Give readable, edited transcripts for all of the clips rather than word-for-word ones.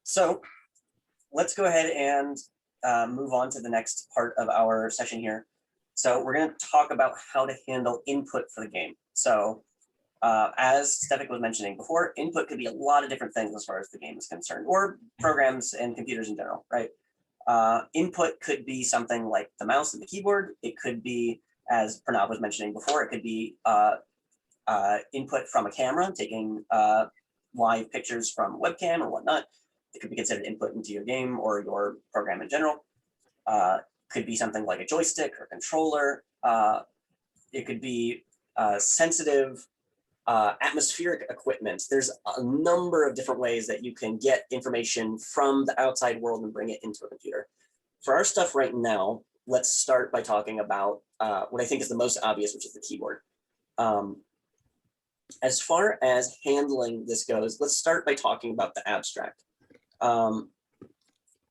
So let's go ahead and move on to the next part of our session here. So we're going to talk about how to handle input for the game. So as Stefik was mentioning before, input could be a lot of different things as far as the game is concerned, or programs and computers in general, right? Input could be something like the mouse and the keyboard. It could be, as Pranav was mentioning before, it could be input from a camera, taking live pictures from a webcam or whatnot. It could be considered input into your game or your program in general. Could be something like a joystick or controller. It could be sensitive atmospheric equipment. There's a number of different ways that you can get information from the outside world and bring it into a computer. For our stuff right now, let's start by talking about what I think is the most obvious, which is the keyboard. As far as handling this goes, let's start by talking about the abstract.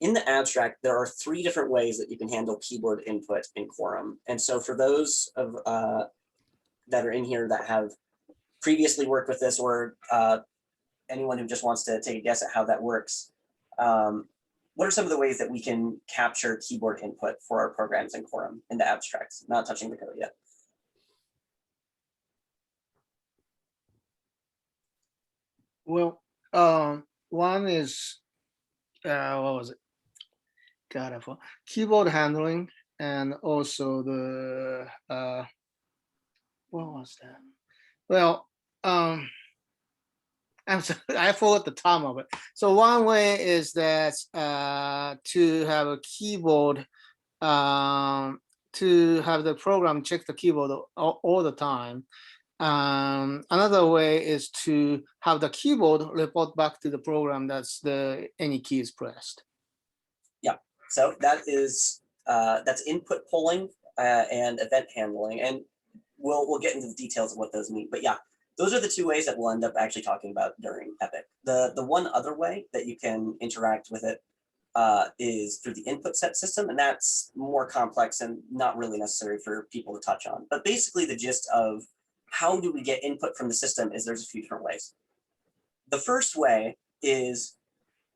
In the abstract, there are 3 different ways that you can handle keyboard input in Quorum. And so for those of that are in here that have previously worked with this, or anyone who just wants to take a guess at how that works, what are some of the ways that we can capture keyboard input for our programs in Quorum in the abstracts, not touching the code yet? Well, one is, what was it? God, I forgot. Keyboard handling, and also the, what was that? Well, I'm sorry, I forgot the time of it. So one way is that to have a keyboard, to have the program check the keyboard all the time. Another way is to have the keyboard report back to the program that's any key is pressed. Yeah, so that is that's input polling and event handling, and we'll get into the details of what those mean. But yeah, those are the 2 ways that we'll end up actually talking about during EPIQ. The one other way that you can interact with it is through the input set system, and that's more complex and not really necessary for people to touch on. But basically the gist of how do we get input from the system is there's a few different ways. The first way is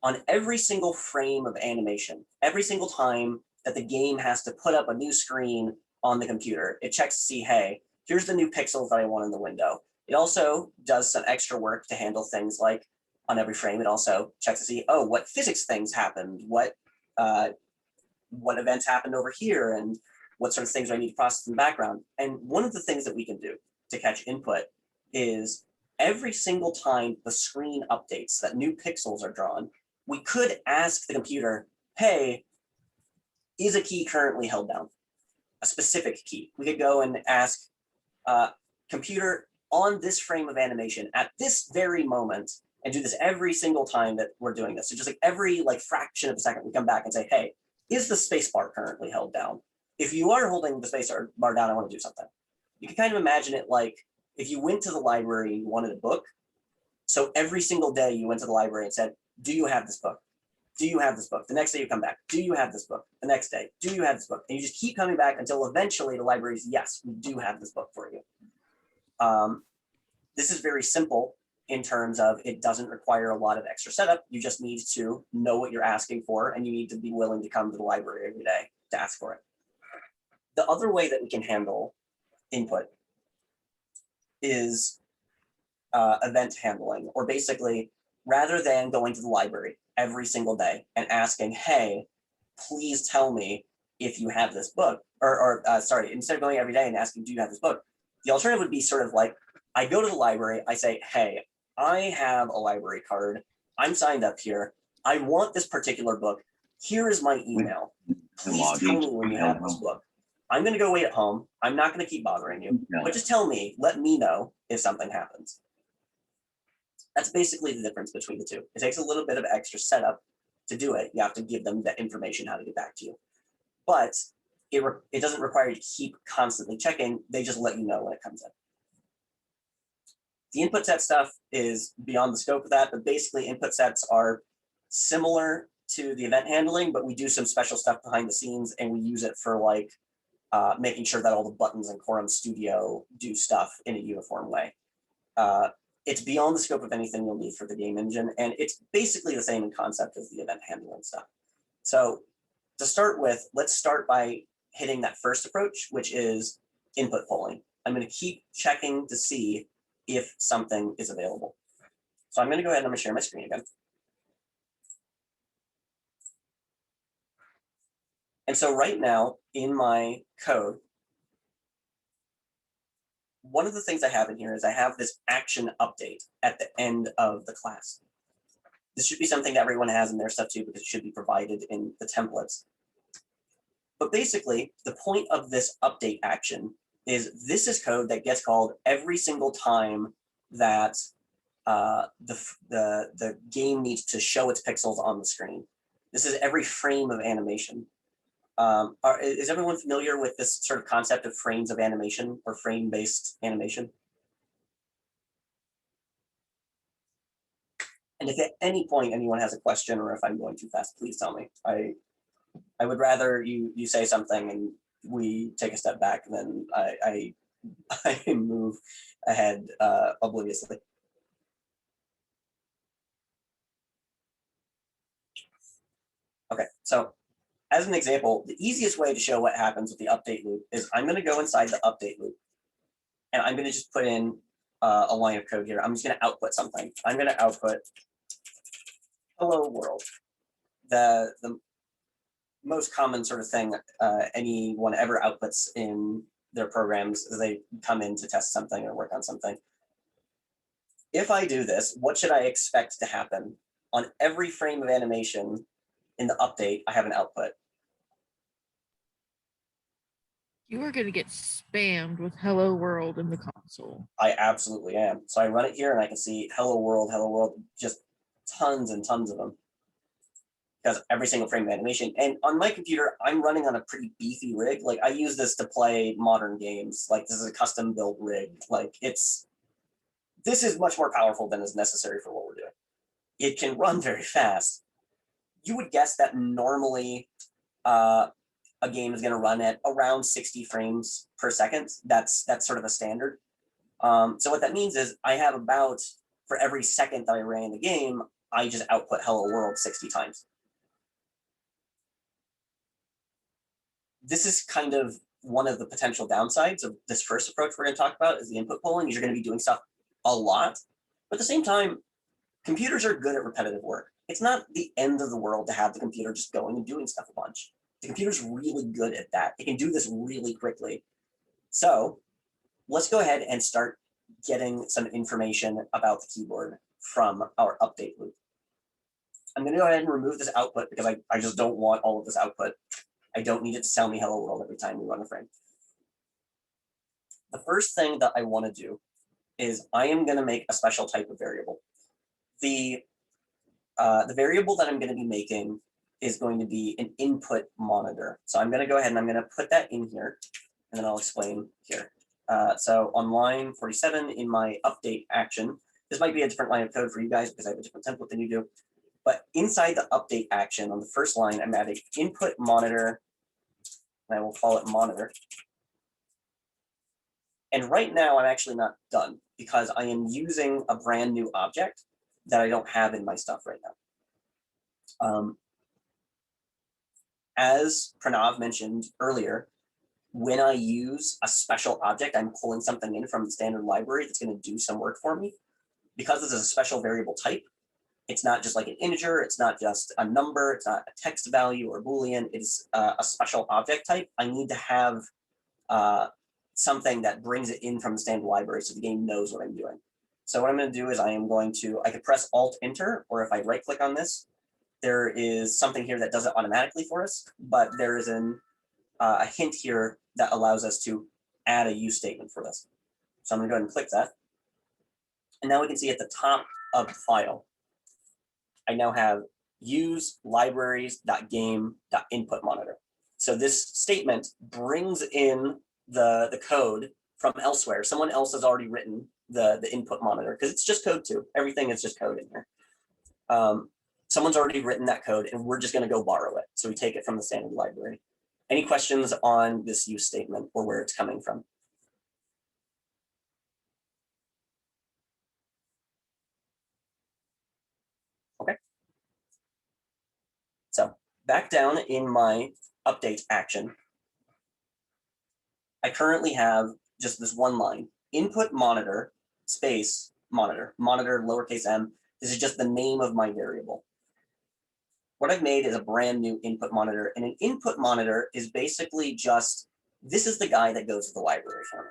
on every single frame of animation, every single time that the game has to put up a new screen on the computer, it checks to see, hey, here's the new pixels that I want in the window. It also does some extra work to handle things like on every frame, it also checks to see, oh, what physics things happened, what events happened over here, and what sort of things do I need to process in the background. And one of the things that we can do to catch input is every single time the screen updates, that new pixels are drawn, we could ask the computer, hey, is a key currently held down? A specific key. We could go and ask, computer, on this frame of animation, at this very moment, and do this every single time that we're doing this. So just like every fraction of a second, we come back and say, hey, is the space bar currently held down? If you are holding the space bar down, I want to do something. You can kind of imagine it like if you went to the library and you wanted a book. So every single day you went to the library and said, do you have this book? Do you have this book? The next day you come back, do you have this book? The next day, do you have this book? And you just keep coming back until eventually the library is, yes, we do have this book for you. This is very simple in terms of it doesn't require a lot of extra setup. You just need to know what you're asking for, and you need to be willing to come to the library every day to ask for it. The other way that we can handle input is event handling, or basically, rather than going to the library every single day and asking, hey, please tell me if you have this book, sorry, instead of going every day and asking, do you have this book? The alternative would be sort of like, I go to the library, I say, hey, I have a library card, I'm signed up here, I want this particular book, here is my email, please tell me when you have this book. I'm going to go wait at home, I'm not going to keep bothering you, but just tell me, let me know if something happens. That's basically the difference between the 2. It takes a little bit of extra setup to do it. You have to give them the information how to get back to you. But it doesn't require you to keep constantly checking. They just let you know when it comes in. The input set stuff is beyond the scope of that, but basically input sets are similar to the event handling, but we do some special stuff behind the scenes, and we use it for making sure that all the buttons in Quorum Studio do stuff in a uniform way. it's beyond the scope of anything you'll need for the game engine, and it's basically the same in concept as the event handling stuff. So to start with, let's start by hitting that first approach, which is input polling. I'm going to keep checking to see if something is available. So I'm going to go ahead and I'm going to share my screen again. And so right now in my code, one of the things I have in here is I have this action update at the end of the class. This should be something that everyone has in their stuff too, because it should be provided in the templates. But basically, the point of this update action is this is code that gets called every single time that the game needs to show its pixels on the screen. This is every frame of animation. Is everyone familiar with this sort of concept of frames of animation or frame-based animation? And if at any point anyone has a question or if I'm going too fast, please tell me. I would rather you say something and we take a step back than I move ahead obliviously. Okay, so as an example, the easiest way to show what happens with the update loop is I'm going to go inside the update loop and I'm going to just put in a line of code here. I'm just going to output something. I'm going to output hello world. The most common sort of thing anyone ever outputs in their programs as they come in to test something or work on something. If I do this, what should I expect to happen? On every frame of animation in the update, I have an output. You are going to get spammed with hello world in the console. I absolutely am. So I run it here and I can see hello world, just tons and tons of them. Because every single frame of animation. And on my computer, I'm running on a pretty beefy rig. Like I use this to play modern games. Like this is a custom built rig. Like this is much more powerful than is necessary for what we're doing. It can run very fast. You would guess that normally a game is going to run at around 60 frames per second. That's sort of a standard. So what that means is I have about, for every second that I ran the game, I just output hello world 60 times. This is kind of one of the potential downsides of this first approach we're going to talk about is the input polling. You're going to be doing stuff a lot, but at the same time, computers are good at repetitive work. It's not the end of the world to have the computer just going and doing stuff a bunch. The computer's really good at that. It can do this really quickly. So let's go ahead and start getting some information about the keyboard from our update loop. I'm going to go ahead and remove this output because I just don't want all of this output. I don't need it to tell me hello world every time we run a frame. The first thing that I want to do is I am going to make a special type of variable. The variable that I'm going to be making is going to be an input monitor. So I'm going to go ahead and I'm going to put that in here, and then I'll explain here. So on line 47 in my update action, this might be a different line of code for you guys because I have a different template than you do. But inside the update action on the first line, I'm adding input monitor, and I will call it monitor. And right now, I'm actually not done because I am using a brand new object that I don't have in my stuff right now. As Pranav mentioned earlier, when I use a special object, I'm pulling something in from the standard library that's going to do some work for me. Because this is a special variable type, it's not just like an integer, it's not just a number, it's not a text value or Boolean, it's a special object type. I need to have something that brings it in from the standard library so the game knows what I'm doing. So what I'm going to do is I could press Alt-Enter, or if I right click on this, there is something here that does it automatically for us, but there is a hint here that allows us to add a use statement for this. So I'm going to go ahead and click that. And now we can see at the top of the file, I now have use libraries.game.input monitor. So this statement brings in the code from elsewhere. Someone else has already written the input monitor because it's just code too. Everything is just code in here. Someone's already written that code and we're just going to go borrow it. So we take it from the standard library. Any questions on this use statement or where it's coming from? back down in my update action, I currently have just this one line, input monitor space monitor, monitor lowercase m. This is just the name of my variable. What I've made is a brand new input monitor, and an input monitor is basically just, this is the guy that goes to the library for me.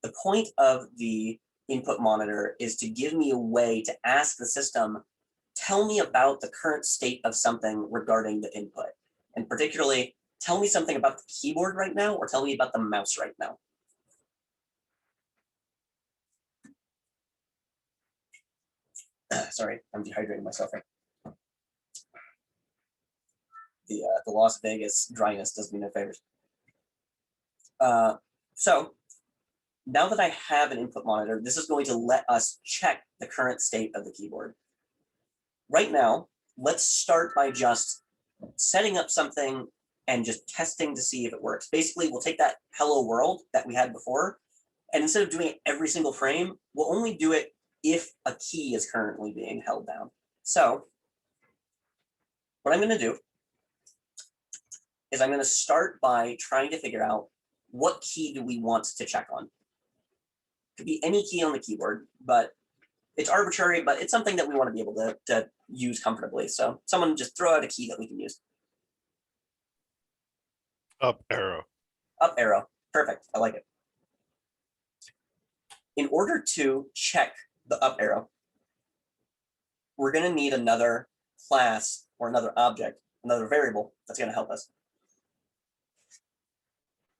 The point of the input monitor is to give me a way to ask the system, tell me about the current state of something regarding the input. And particularly, tell me something about the keyboard right now, or tell me about the mouse right now. Sorry, I'm dehydrating myself. The Las Vegas dryness does me no favors. So now that I have an input monitor, this is going to let us check the current state of the keyboard. Right now, let's start by just setting up something and just testing to see if it works. Basically, we'll take that hello world that we had before, and instead of doing it every single frame, we'll only do it if a key is currently being held down. So what I'm going to do is I'm going to start by trying to figure out what key do we want to check on. It could be any key on the keyboard, but it's arbitrary, but it's something that we want to be able to use comfortably. So someone just throw out a key that we can use. Up arrow. Up arrow. Perfect. I like it. In order to check the up arrow, we're going to need another class or another object, another variable that's going to help us.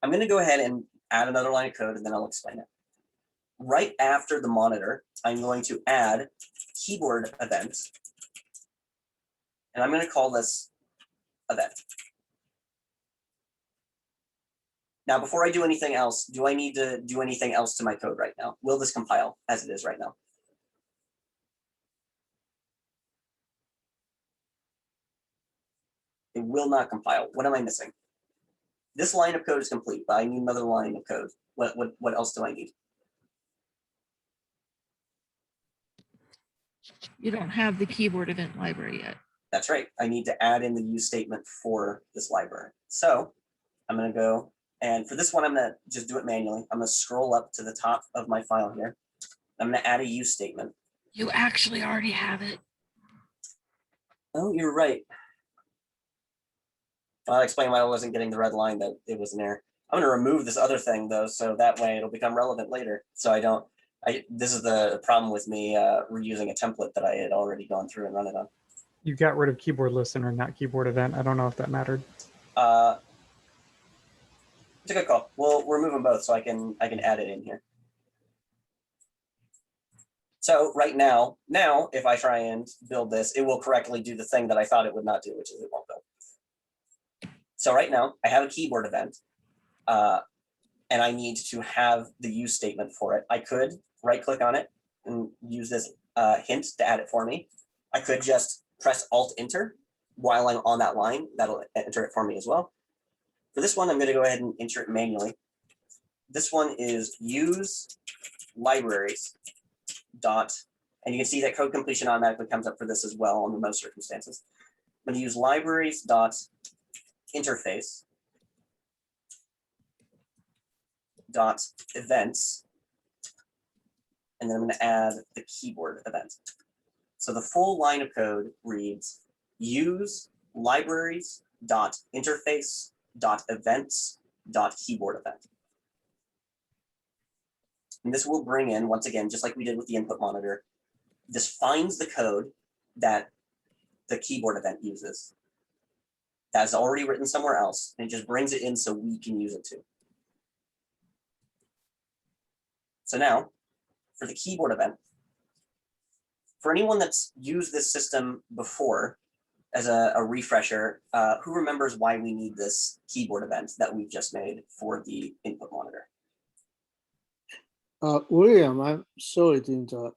I'm going to go ahead and add another line of code, and then I'll explain it. Right after the monitor, I'm going to add keyboard event, and I'm going to call this event. Now, before I do anything else, do I need to do anything else to my code right now? Will this compile as it is right now? It will not compile. What am I missing? This line of code is complete, but I need another line of code. What else do I need? You don't have the keyboard event library yet. That's right. I need to add in the use statement for this library. So I'm going to go, and for this one, I'm going to just do it manually. I'm going to scroll up to the top of my file here. I'm going to add a use statement. You actually already have it. Oh, you're right. I'll explain why I wasn't getting the red line, that it was an error. I'm going to remove this other thing, though, so that way it'll become relevant later. So I don't, this is the problem with me reusing a template that I had already gone through and run it on. You got rid of keyboard listener, not keyboard event. I don't know if that mattered. It's a good call. We'll remove them both so I can add it in here. So right now, if I try and build this, it will correctly do the thing that I thought it would not do, which is it won't build. So right now, I have a keyboard event, and I need to have the use statement for it. I could right-click on it and use this hint to add it for me. I could just press Alt-Enter while I'm on that line. That'll enter it for me as well. For this one, I'm going to go ahead and enter it manually. This one is use libraries dot, and you can see that code completion automatically comes up for this as well under most circumstances. I'm going to use libraries dot interface dot events, and then I'm going to add the keyboard event. So the full line of code reads use libraries dot interface dot events dot keyboard event. And this will bring in, once again, just like we did with the input monitor, this finds the code that the keyboard event uses. That's already written somewhere else, and it just brings it in so we can use it too. So now, for the keyboard event, for anyone that's used this system before, as a refresher, who remembers why we need this keyboard event that we've just made for the input monitor? William, I'm sorry to interrupt.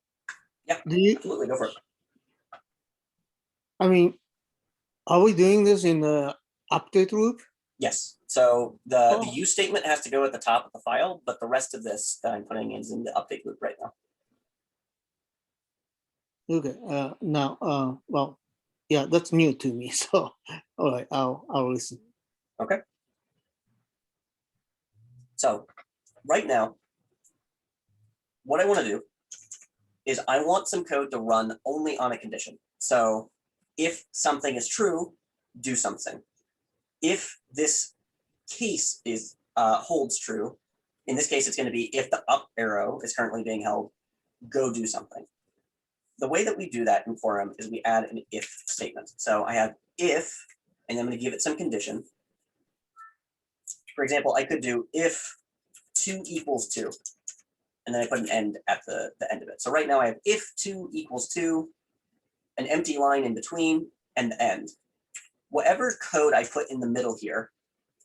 Yeah, Do absolutely, go for it. I mean, are we doing this in the update loop? Yes, so the use statement has to go at the top of the file, but the rest of this that I'm putting in is in the update loop right now. Okay, now, well, Yeah, that's new to me. So, all right, I'll listen. Okay. So right now, what I want to do is I want some code to run only on a condition. So if something is true, do something. If this case is holds true, in this case, it's going to be if the up arrow is currently being held, go do something. The way that we do that in Quorum is we add an if statement. So I have if, and I'm going to give it some condition. For example, I could do if 2 equals 2, and then I put an end at the end of it. So right now I have if 2 equals 2, an empty line in between, and the end. Whatever code I put in the middle here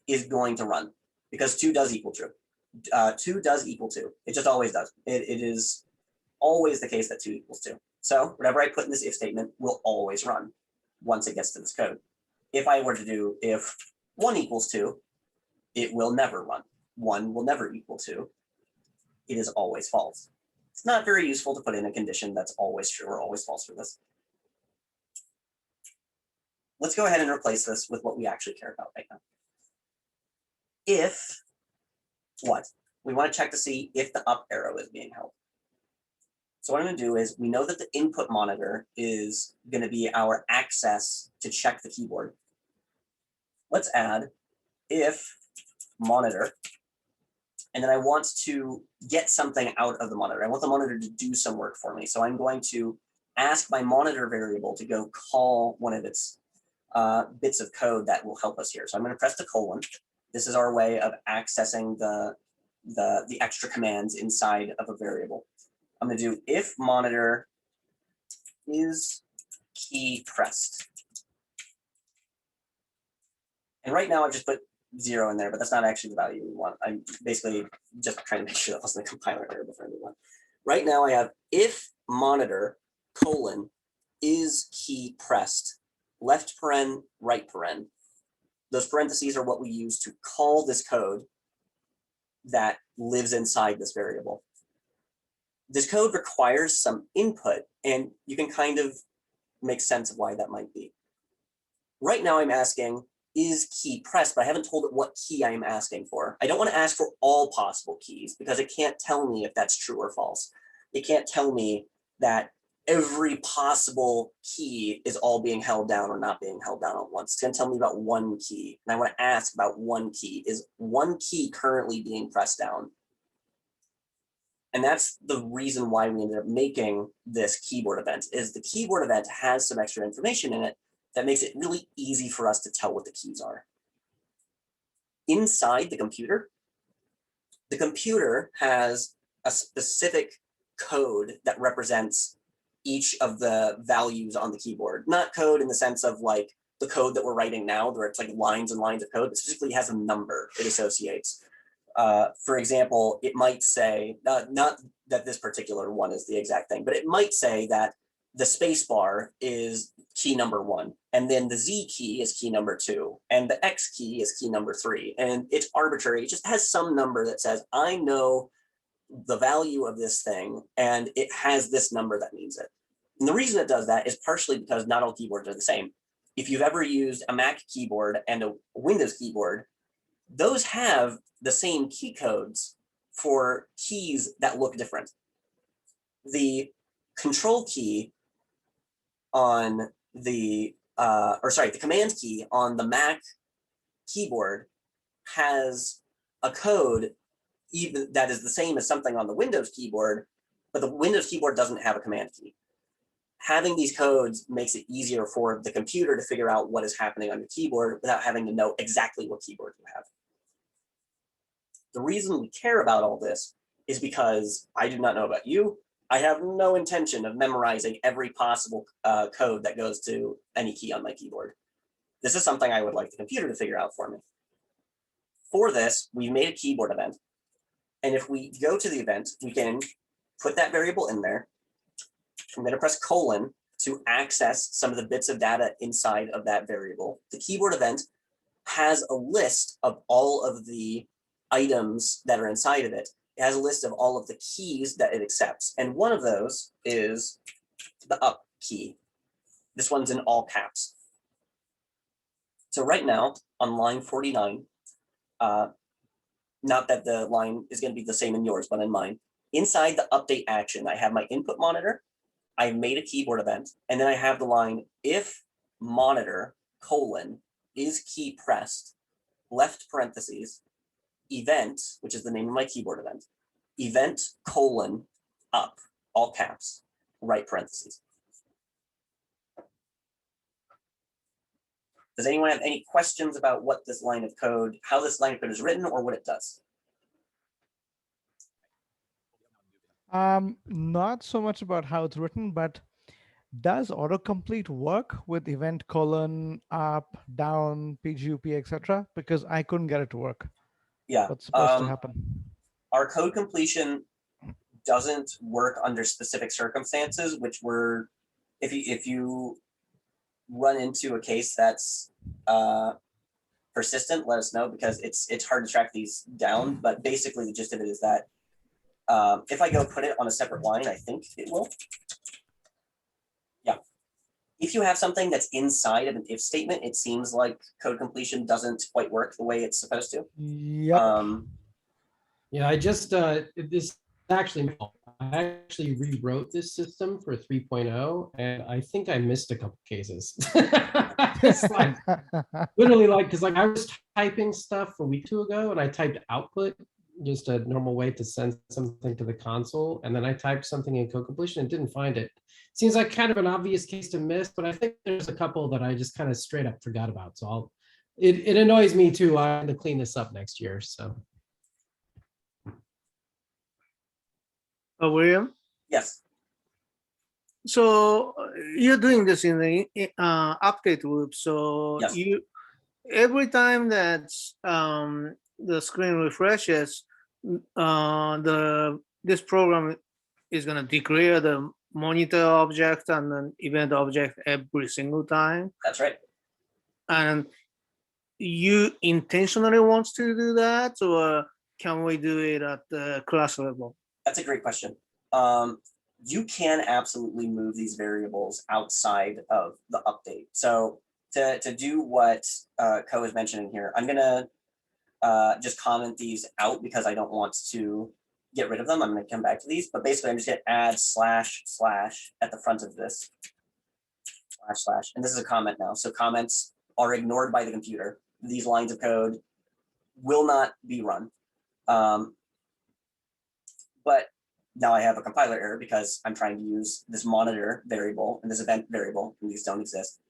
is going to run because 2 does equal true. 2 does equal 2. It just always does. It is always the case that 2 equals 2. So whatever I put in this if statement will always run once it gets to this code. If I were to do if 1 equals 2, it will never run. 1 will never equal 2. It is always false. It's not very useful to put in a condition that's always true or always false for this. Let's go ahead and replace this with what we actually care about right now. If what? We want to check to see if the up arrow is being held. So what I'm going to do is we know that the input monitor is going to be our access to check the keyboard. Let's add if monitor, and then I want to get something out of the monitor. I want the monitor to do some work for me. So I'm going to ask my monitor variable to go call one of its bits of code that will help us here. So I'm going to press the colon. This is our way of accessing the extra commands inside of a variable. I'm going to do if monitor is key pressed. And right now I've just put 0 in there, but that's not actually the value we want. I'm basically just trying to make sure that wasn't a compiler error before I move on. Right now I have if monitor colon is key pressed, left paren, right paren. Those parentheses are what we use to call this code that lives inside this variable. This code requires some input, and you can kind of make sense of why that might be. Right now I'm asking, is key pressed, but I haven't told it what key I am asking for. I don't want to ask for all possible keys because it can't tell me if that's true or false. It can't tell me that every possible key is all being held down or not being held down at once. It's going to tell me about one key, and I want to ask about one key. Is one key currently being pressed down? And that's the reason why we ended up making this keyboard event, is the keyboard event has some extra information in it that makes it really easy for us to tell what the keys are. Inside the computer has a specific code that represents each of the values on the keyboard. Not code in the sense of like the code that we're writing now, where it's like lines and lines of code, but specifically has a number it associates. For example, it might say, not that this particular one is the exact thing, but it might say that the space bar is key number 1, and then the Z key is key number 2, and the X key is key number 3. And it's arbitrary. It just has some number that says, I know the value of this thing, and it has this number that means it. And the reason it does that is partially because not all keyboards are the same. If you've ever used a Mac keyboard and a Windows keyboard, those have the same key codes for keys that look different. The control key on the command key on the Mac keyboard has a code even that is the same as something on the Windows keyboard, but the Windows keyboard doesn't have a command key. Having these codes makes it easier for the computer to figure out what is happening on your keyboard without having to know exactly what keyboard you have. The reason we care about all this is because I do not know about you. I have no intention of memorizing every possible code that goes to any key on my keyboard. This is something I would like the computer to figure out for me. For this, we've made a keyboard event. And if we go to the event, we can put that variable in there. I'm going to press colon to access some of the bits of data inside of that variable. The keyboard event has a list of all of the items that are inside of it. It has a list of all of the keys that it accepts. And one of those is the up key. This one's in all caps. So right now on line 49, not that the line is going to be the same in yours, but in mine, inside the update action, I have my input monitor, I've made a keyboard event, and then I have the line, if monitor colon is key pressed, left parentheses, event, which is the name of my keyboard event colon up, all caps, right parentheses. Does anyone have any questions about what this line of code, how this line of code is written, or what it does? Not so much about how it's written, but does autocomplete work with event colon up, down, PGUP, etc.? Because I couldn't get it to work. Yeah. What's supposed to happen? Our code completion doesn't work under specific circumstances, which were, if you run into a case that's persistent, let us know, because it's hard to track these down. But basically the gist of it is that if I go put it on a separate line, I think it will. Yeah. If you have something that's inside of an if statement, it seems like code completion doesn't quite work the way it's supposed to. Yep. Yeah, this actually, I actually rewrote this system for 3.0, and I think I missed a couple cases. It's like, literally, like, because like I was typing stuff a week or two ago, and I typed output, just a normal way to send something to the console, and then I typed something in code completion and didn't find it. Seems like kind of an obvious case to miss, but I think there's a couple that I just kind of straight up forgot about. So it annoys me too. I have to clean this up next year. So. William? Yes. So you're doing this in the update loop. So Yes. you every time that the screen refreshes, this program is going to declare the monitor object and an event object every single time. That's right. And you intentionally want to do that, or can we do it at the class level? That's a great question. You can absolutely move these variables outside of the update. So to do what Ko is mentioning here, I'm gonna just comment these out because I don't want to get rid of them. I'm gonna come back to these, but basically I'm just gonna add / at the front of this, // and this is a comment now. So comments are ignored by the computer. These lines of code will not be run. But now I have a compiler error because I'm trying to use this monitor variable and this event variable, and these don't exist.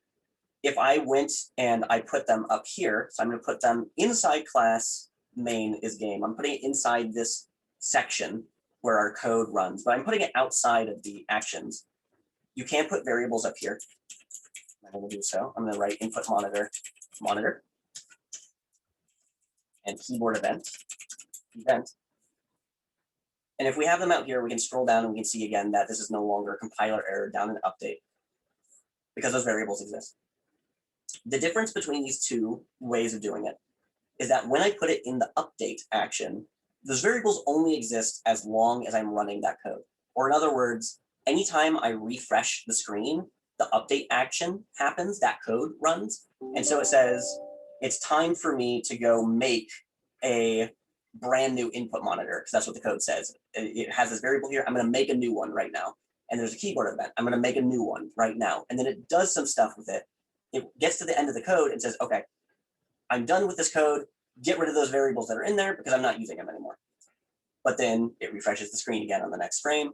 If I went and I put them up here, so I'm going to put them inside class main is game. I'm putting it inside this section where our code runs, but I'm putting it outside of the actions. You can put variables up here. I'm going to do so. I'm going to write input monitor, and keyboard event. And if we have them out here, we can scroll down and we can see again that this is no longer a compiler error down in update because those variables exist. The difference between these two ways of doing it is that when I put it in the update action, those variables only exist as long as I'm running that code. Or in other words, anytime I refresh the screen, the update action happens, that code runs. And so it says, it's time for me to go make a brand new input monitor, because that's what the code says. It has this variable here. I'm going to make a new one right now. And there's a keyboard event. I'm going to make a new one right now. And then it does some stuff with it. It gets to the end of the code and says, okay, I'm done with this code. Get rid of those variables that are in there because I'm not using them anymore. But then it refreshes the screen again on the next frame.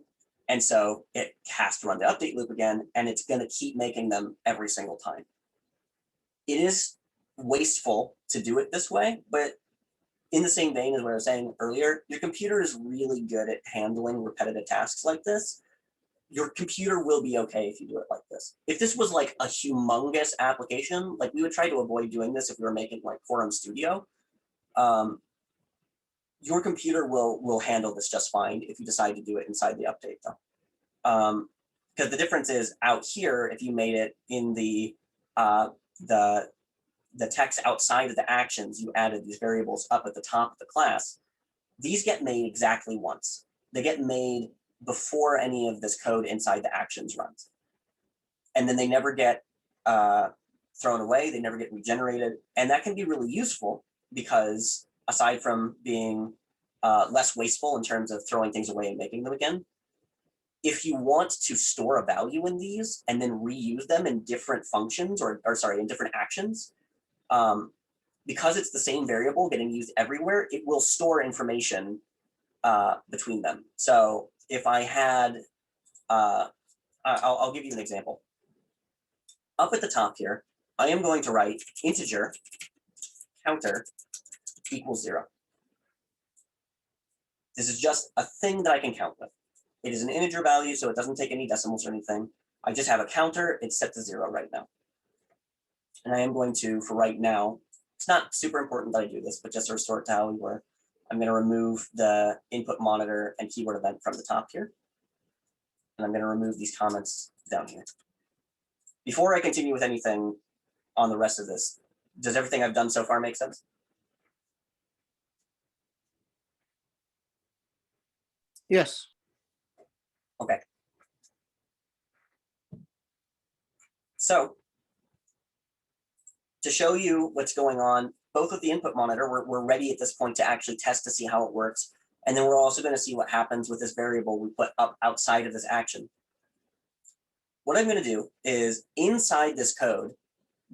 And so it has to run the update loop again, and it's going to keep making them every single time. It is wasteful to do it this way, but in the same vein as what I was saying earlier, your computer is really good at handling repetitive tasks like this. Your computer will be okay if you do it like this. If this was like a humongous application, like we would try to avoid doing this if we were making like Quorum Studio. Your computer will handle this just fine if you decide to do it inside the update though. Because the difference is out here, if you made it in the text outside of the actions, you added these variables up at the top of the class, these get made exactly once. They get made before any of this code inside the actions runs. and then they never get thrown away, they never get regenerated. And that can be really useful because aside from being less wasteful in terms of throwing things away and making them again, if you want to store a value in these and then reuse them in different functions or sorry, in different actions, because it's the same variable getting used everywhere, it will store information between them. So if I had, I'll give you an example. Up at the top here, I am going to write integer counter equals 0. This is just a thing that I can count with. It is an integer value, so it doesn't take any decimals or anything. I just have a counter, it's set to 0 right now. And I am going to, for right now, it's not super important that I do this, but just to restore it to how we were, I'm going to remove the input monitor and keyboard event from the top here. And I'm going to remove these comments down here. Before I continue with anything on the rest of this, does everything I've done so far make sense? Yes. Okay. So to show you what's going on, both with the input monitor, we're ready at this point to actually test to see how it works. And then we're also going to see what happens with this variable we put up outside of this action. What I'm going to do is inside this code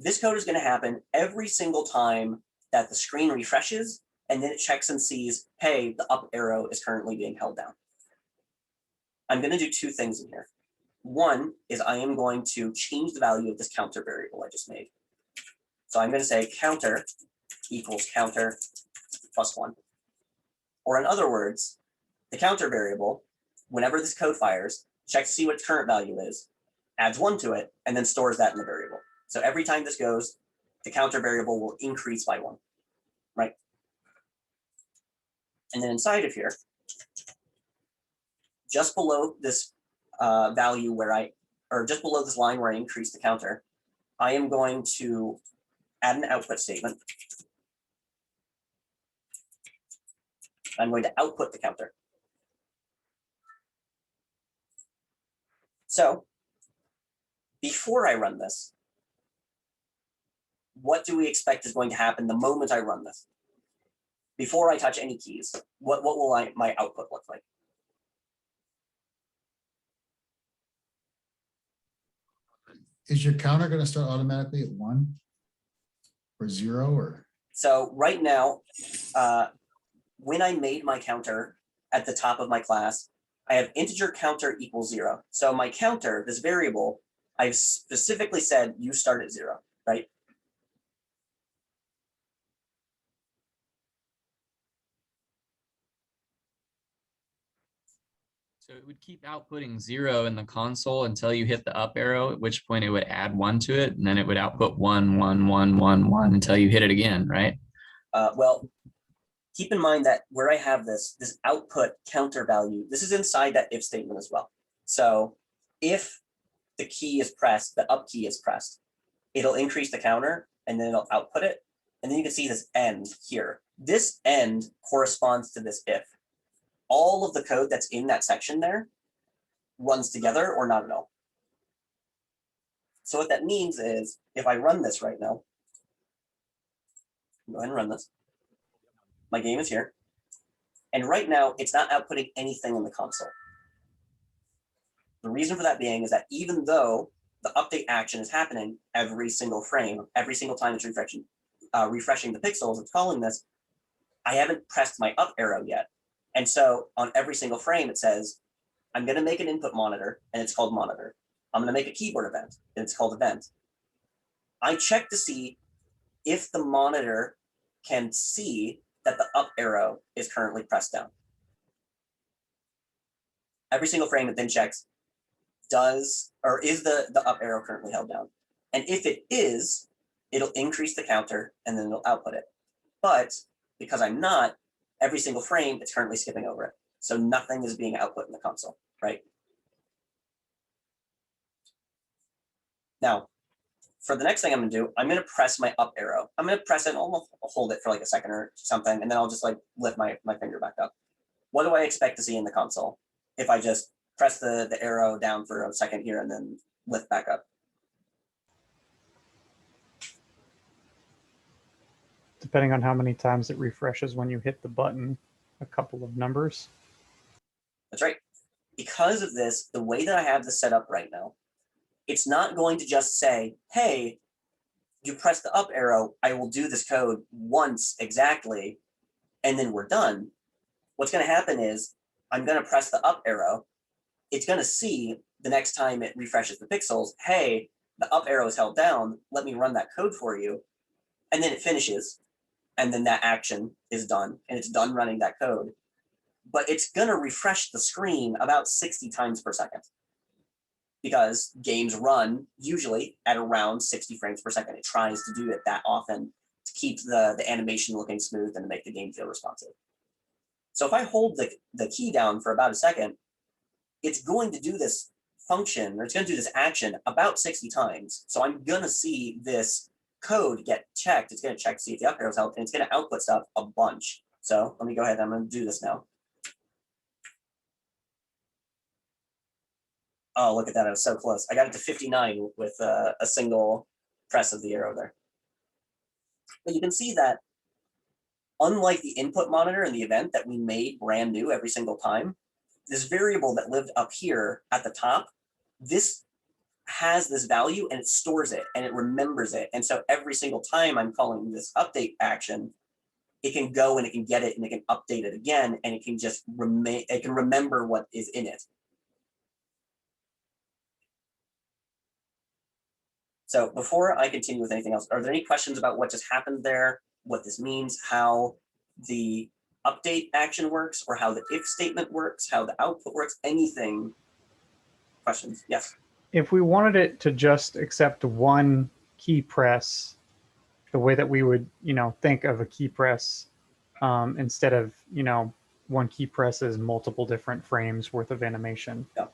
is going to happen every single time that the screen refreshes, and then it checks and sees, hey, the up arrow is currently being held down. I'm going to do two things in here. One is I am going to change the value of this counter variable I just made. So I'm going to say counter equals counter plus 1. Or in other words, the counter variable, whenever this code fires, checks to see what its current value is, adds 1 to it, and then stores that in the variable. So every time this goes, the counter variable will increase by 1, right? And then inside of here, just below this value where just below this line where I increase the counter, I am going to add an output statement. I'm going to output the counter. So before I run this, what do we expect is going to happen the moment I run this? Before I touch any keys, what will my output look like? Is your counter going to start automatically at 1 or 0 or? So right now, when I made my counter at the top of my class, I have integer counter equals 0. So my counter, this variable, I've specifically said you start at 0, right? So it would keep outputting 0 in the console until you hit the up arrow, at which point it would add 1 to it, and then it would output 1, 1, 1, 1, 1 until you hit it again, right? Well, keep in mind that where I have this output counter value, this is inside that if statement as well. So if the key is pressed, the up key is pressed, it'll increase the counter and then it'll output it. And then you can see this end here. This end corresponds to this if. All of the code that's in that section there runs together or not at all. So what that means is if I run this right now, go ahead and run this. My game is here. And right now it's not outputting anything in the console. The reason for that being is that even though the update action is happening every single frame, every single time it's refreshing the pixels, it's calling this, I haven't pressed my up arrow yet. And so on every single frame, it says, I'm going to make an input monitor and it's called monitor. I'm going to make a keyboard event and it's called event. I check to see if the monitor can see that the up arrow is currently pressed down. Every single frame it then checks, is the up arrow currently held down? And if it is, it'll increase the counter and then it'll output it. But because I'm not, every single frame, it's currently skipping over it. So nothing is being output in the console, right? Now, for the next thing I'm gonna do, I'm gonna press my up arrow. I'm gonna press it and almost hold it for like a second or something, and then I'll just like lift my finger back up. What do I expect to see in the console if I just press the arrow down for a second here and then lift back up? depending on how many times it refreshes when you hit the button, a couple of numbers. That's right. Because of this, the way that I have this set up right now, it's not going to just say, hey, you press the up arrow, I will do this code once exactly, and then we're done. What's going to happen is I'm going to press the up arrow. It's going to see the next time it refreshes the pixels, hey, the up arrow is held down. Let me run that code for you. And then it finishes. And then that action is done. And it's done running that code. But it's going to refresh the screen about 60 times per second. Because games run usually at around 60 frames per second. It tries to do it that often to keep the animation looking smooth and to make the game feel responsive. So if I hold the key down for about a second, it's going to do this function, or it's going to do this action about 60 times. So I'm going to see this code get checked. It's going to check to see if the up arrow is held, and it's going to output stuff a bunch. So let me go ahead. I'm going to do this now. Oh, look at that. I was so close. I got it to 59 with a single press of the arrow there. But you can see that unlike the input monitor and the event that we made brand new every single time, this variable that lived up here at the top, this has this value and it stores it and it remembers it. And so every single time I'm calling this update action, it can go and it can get it and it can update it again, and it can just it can remember what is in it. So before I continue with anything else, are there any questions about what just happened there, what this means, how the update action works, or how the if statement works, how the output works, anything? Questions? Yes. If we wanted it to just accept one key press, the way that we would, think of a key press, instead of, one key press is multiple different frames worth of animation. Yeah.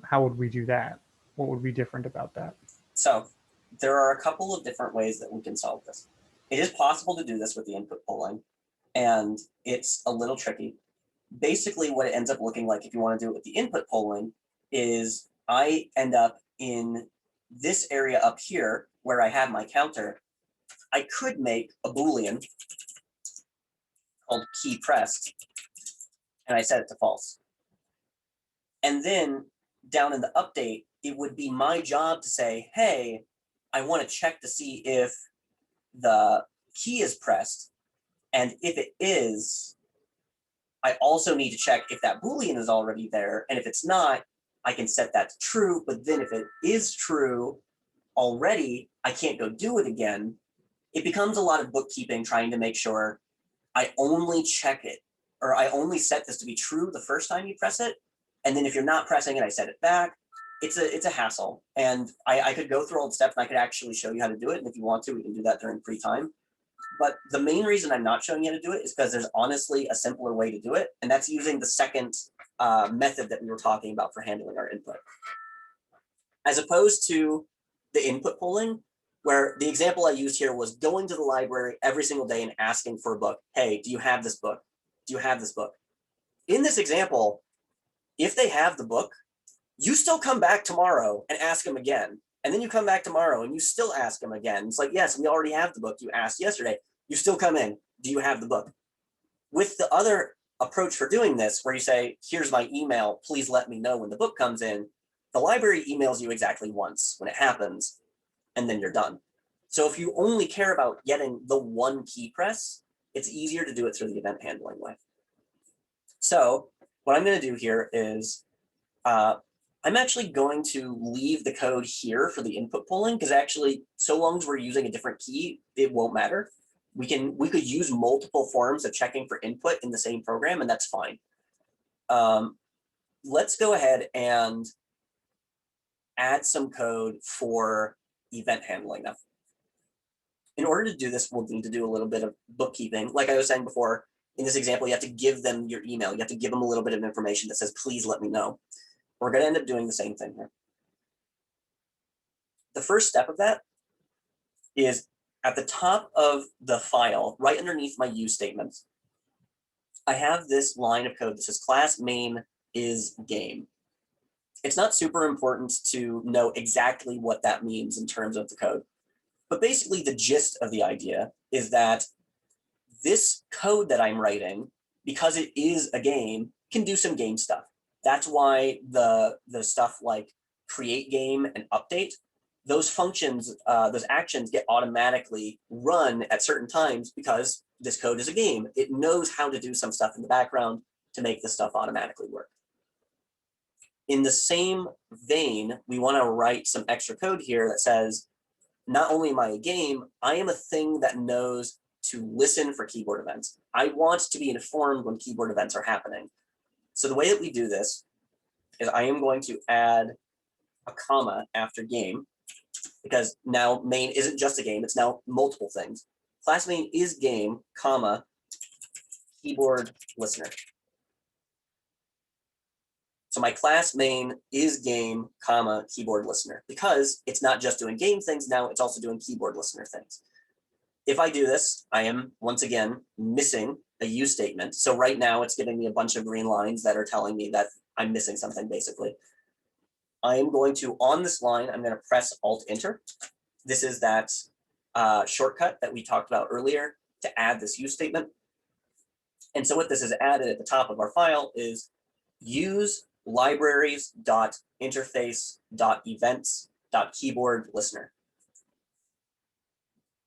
How would we do that? What would be different about that? So there are a couple of different ways that we can solve this. It is possible to do this with the input polling, and it's a little tricky. Basically, what it ends up looking like if you want to do it with the input polling is I end up in this area up here where I have my counter. I could make a Boolean called key pressed, and I set it to false. And then down in the update, it would be my job to say, hey, I want to check to see if the key is pressed. And if it is, I also need to check if that Boolean is already there. And if it's not, I can set that to true. But then if it is true already, I can't go do it again. It becomes a lot of bookkeeping, trying to make sure I only check it, or I only set this to be true the first time you press it. And then if you're not pressing it, I set it back. It's a hassle. And I could go through all the steps and I could actually show you how to do it. And if you want to, we can do that during free time. But the main reason I'm not showing you how to do it is because there's honestly a simpler way to do it. And that's using the second method that we were talking about for handling our input. As opposed to the input polling, where the example I used here was going to the library every single day and asking for a book. Hey, do you have this book? Do you have this book? In this example, if they have the book, you still come back tomorrow and ask them again. And then you come back tomorrow and you still ask them again. It's like, yes, we already have the book. You asked yesterday. You still come in. Do you have the book? With the other approach for doing this, where you say, here's my email, please let me know when the book comes in, the library emails you exactly once when it happens, and then you're done. So if you only care about getting the one key press, it's easier to do it through the event handling way. So what I'm going to do here is I'm actually going to leave the code here for the input polling, because actually, so long as we're using a different key, it won't matter. We could use multiple forms of checking for input in the same program, and that's fine. Let's go ahead and add some code for event handling now. In order to do this, we'll need to do a little bit of bookkeeping. Like I was saying before, in this example, you have to give them your email. You have to give them a little bit of information that says, please let me know. We're going to end up doing the same thing here. The first step of that is at the top of the file, right underneath my use statements, I have this line of code that says class main is game. It's not super important to know exactly what that means in terms of the code. But basically the gist of the idea is that this code that I'm writing, because it is a game, can do some game stuff. That's why the stuff like create game and update, those functions, those actions get automatically run at certain times because this code is a game. It knows how to do some stuff in the background to make the stuff automatically work. In the same vein, we want to write some extra code here that says, not only am I a game, I am a thing that knows to listen for keyboard events. I want to be informed when keyboard events are happening. So the way that we do this is I am going to add a comma after game, because now main isn't just a game, it's now multiple things. Class main is game, comma, keyboard listener. So my class main is game, comma, keyboard listener, because it's not just doing game things, now it's also doing keyboard listener things. If I do this, I am once again missing a use statement. So right now it's giving me a bunch of green lines that are telling me that I'm missing something basically. I am going to, on this line, I'm going to press Alt-Enter. This is that shortcut that we talked about earlier to add this use statement. And so what this is added at the top of our file is use libraries.interface.events.keyboard listener.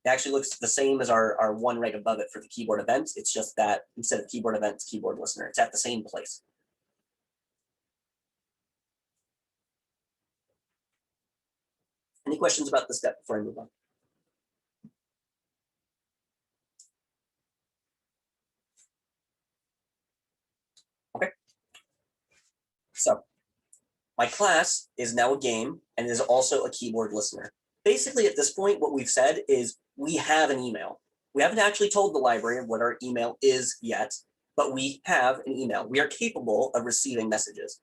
It actually looks the same as our one right above it for the keyboard events. It's just that instead of keyboard events, keyboard listener, it's at the same place. Any questions about this step before I move on? Okay. So my class is now a game and is also a keyboard listener. Basically, at this point, what we've said is we have an email. We haven't actually told the library what our email is yet, but we have an email. We are capable of receiving messages.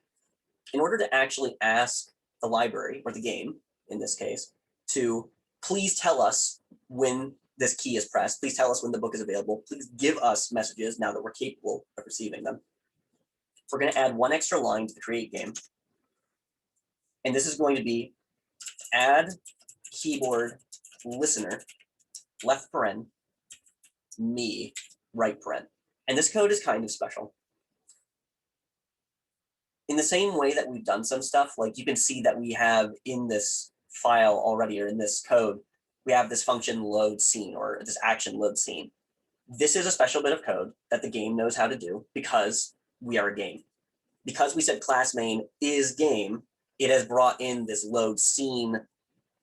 In order to actually ask the library, or the game in this case, to please tell us when this key is pressed, please tell us when the book is available, please give us messages now that we're capable of receiving them. We're going to add one extra line to the create game. And this is going to be add keyboard listener, left paren, me, right paren. And this code is kind of special. In the same way that we've done some stuff, like you can see that we have in this file already, or in this code, we have this function load scene, or this action load scene. This is a special bit of code that the game knows how to do because we are a game. Because we said class main is game, it has brought in this load scene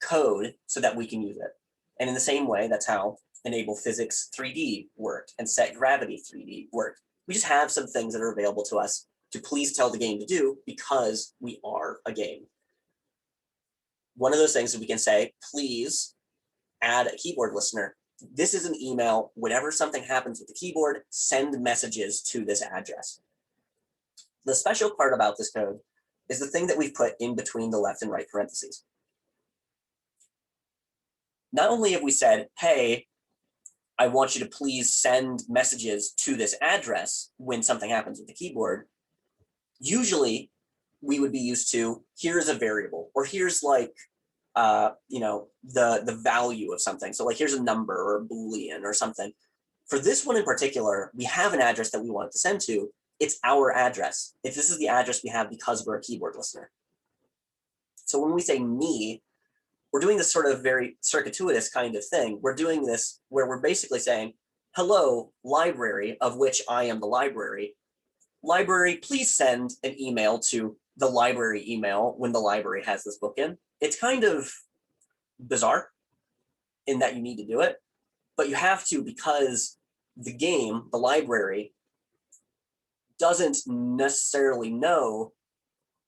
code so that we can use it. And in the same way, that's how enable physics 3D worked and set gravity 3D worked. We just have some things that are available to us to please tell the game to do because we are a game. One of those things is we can say, please add a keyboard listener. This is an email. Whenever something happens with the keyboard, send messages to this address. The special part about this code is the thing that we've put in between the left and right parentheses. Not only have we said, hey, I want you to please send messages to this address when something happens with the keyboard. Usually we would be used to, here's a variable, or here's like, the value of something. So like, here's a number or a Boolean or something. For this one in particular, we have an address that we want it to send to. It's our address. If this is the address we have because we're a keyboard listener. So when we say me, we're doing this sort of very circuitous kind of thing. We're doing this where we're basically saying, hello, library, of which I am the library. Library, please send an email to the library email when the library has this book in. It's kind of bizarre in that you need to do it, but you have to because the game, the library, doesn't necessarily know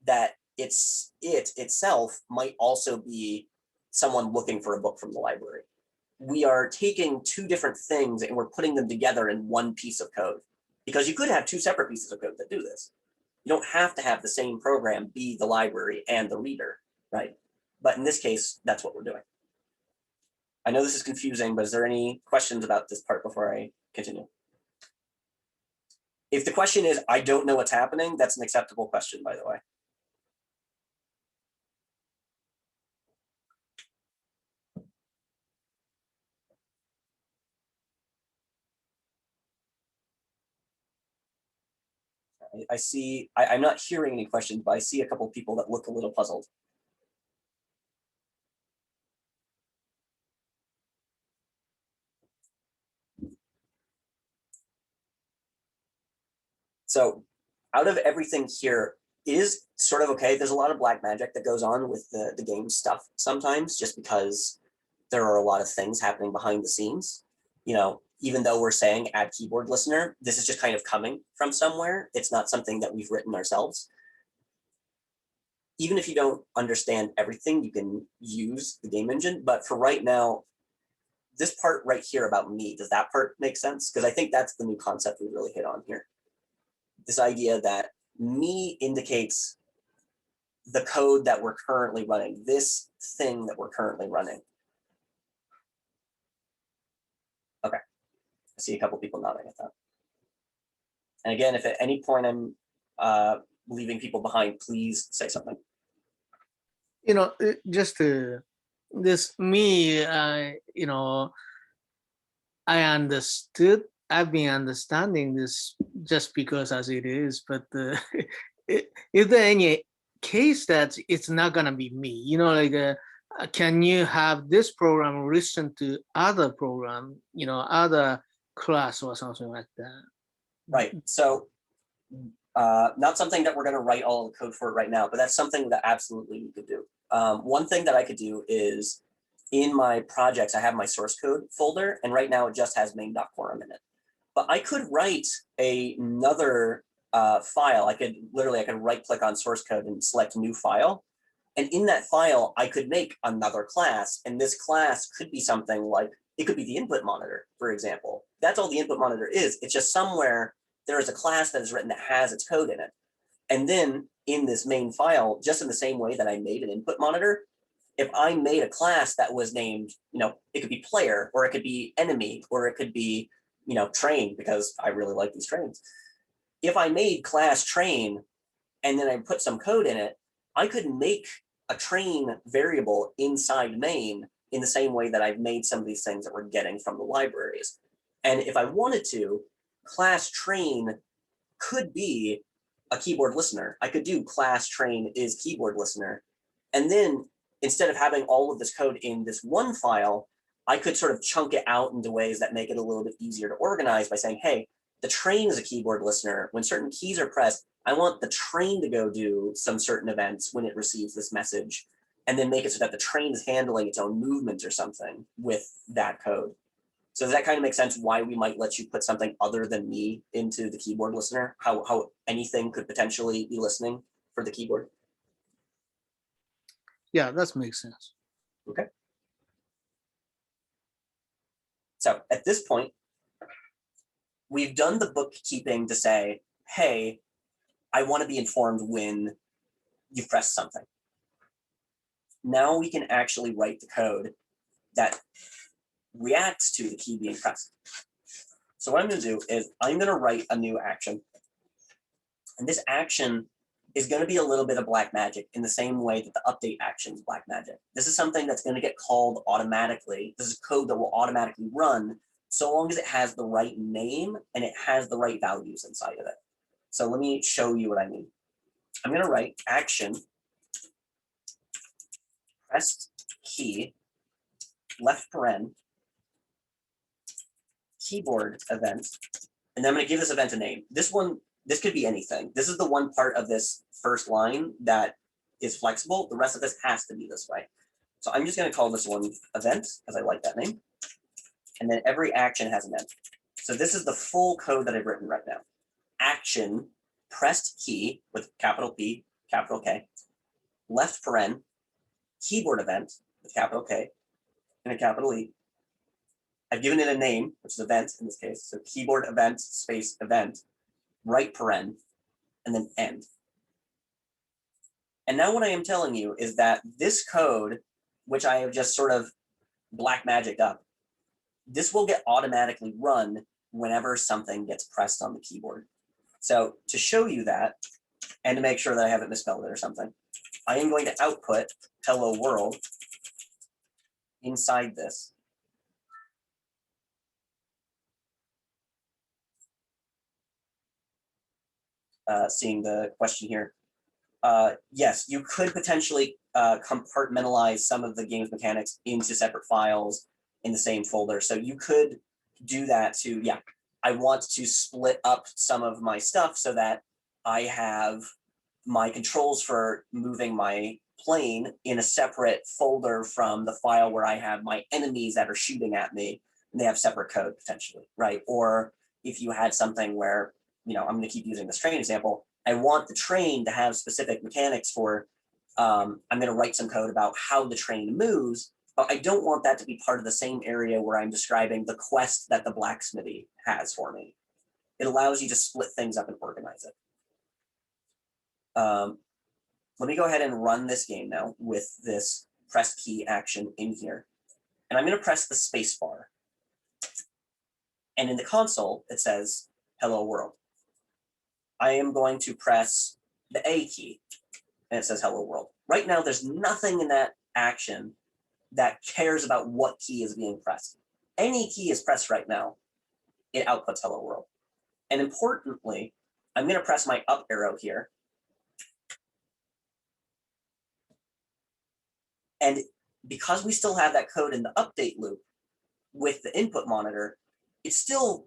that it itself might also be someone looking for a book from the library. We are taking two different things and we're putting them together in one piece of code, because you could have two separate pieces of code that do this. You don't have to have the same program be the library and the reader, right? But in this case, that's what we're doing. I know this is confusing, but is there any questions about this part before I continue? If the question is, I don't know what's happening, that's an acceptable question, by the way. I see, I'm not hearing any questions, but I see a couple of people that look a little puzzled. So out of everything here, it is sort of okay. There's a lot of black magic that goes on with the game stuff sometimes, just because there are a lot of things happening behind the scenes. You know, even though we're saying add keyboard listener, this is just kind of coming from somewhere. It's not something that we've written ourselves. Even if you don't understand everything, you can use the game engine. But for right now, this part right here about me, does that part make sense? Because I think that's the new concept we really hit on here. This idea that me indicates the code that we're currently running, this thing that we're currently running. Okay, I see a couple people nodding at that. And again, if at any point I'm leaving people behind, please say something. You know, just this me, you know, I understood. I've been understanding this just because as it is, but is there any case that it's not gonna be me? You know, like can you have this program listen to other program, you know, other class or something like that? Right. So not something that we're going to write all the code for right now, but that's something that absolutely we could do. One thing that I could do is in my projects, I have my source code folder, and right now it just has main.quorum in it. But I could write another file. I could right click on source code and select new file. And in that file, I could make another class. And this class could be something like, it could be the input monitor, for example. That's all the input monitor is. It's just somewhere there is a class that is written that has its code in it. And then in this main file, just in the same way that I made an input monitor, if I made a class that was named, you know, it could be player, or it could be enemy, or it could be, you know, train, because I really like these trains. If I made class train and then I put some code in it, I could make a train variable inside main in the same way that I've made some of these things that we're getting from the libraries. And if I wanted to, class train could be a keyboard listener. I could do class train is keyboard listener. And then instead of having all of this code in this one file, I could sort of chunk it out into ways that make it a little bit easier to organize by saying, hey, the train is a keyboard listener. When certain keys are pressed, I want the train to go do some certain events when it receives this message, and then make it so that the train is handling its own movement or something with that code. So does that kind of make sense why we might let you put something other than me into the keyboard listener? How anything could potentially be listening for the keyboard? Yeah, that makes sense. Okay. So at this point, we've done the bookkeeping to say, hey, I want to be informed when you've pressed something. Now we can actually write the code that reacts to the key being pressed. So what I'm going to do is I'm going to write a new action. And this action is going to be a little bit of black magic in the same way that the update action is black magic. This is something that's going to get called automatically. This is code that will automatically run so long as it has the right name and it has the right values inside of it. So let me show you what I mean. I'm going to write action pressed key left paren keyboard event, and then I'm going to give this event a name. This could be anything. This is the one part of this first line that is flexible. The rest of this has to be this way. So I'm just going to call this one event because I like that name. And then every action has an end. So this is the full code that I've written right now. Action pressed key with capital P, capital K, left paren, keyboard event with capital K and a capital E. I've given it a name, which is event in this case. So keyboard event space event, right paren, and then end. And now what I am telling you is that this code, which I have just sort of black magicked up, this will get automatically run whenever something gets pressed on the keyboard. So to show you that, and to make sure that I haven't misspelled it or something, I am going to output hello world inside this. seeing the question here. Yes, you could potentially compartmentalize some of the game's mechanics into separate files in the same folder. So you could do that to, yeah, I want to split up some of my stuff so that I have my controls for moving my plane in a separate folder from the file where I have my enemies that are shooting at me, and they have separate code potentially, right? Or if you had something where, you know, I'm going to keep using this train example, I want the train to have specific mechanics for, I'm going to write some code about how the train moves, but I don't want that to be part of the same area where I'm describing the quest that the blacksmithy has for me. It allows you to split things up and organize it. Let me go ahead and run this game now with this press key action in here. And I'm going to press the space bar. And in the console, it says, hello world. I am going to press the A key, and it says hello world. Right now, there's nothing in that action that cares about what key is being pressed. Any key is pressed right now, it outputs hello world. And importantly, I'm going to press my up arrow here. And because we still have that code in the update loop with the input monitor, it still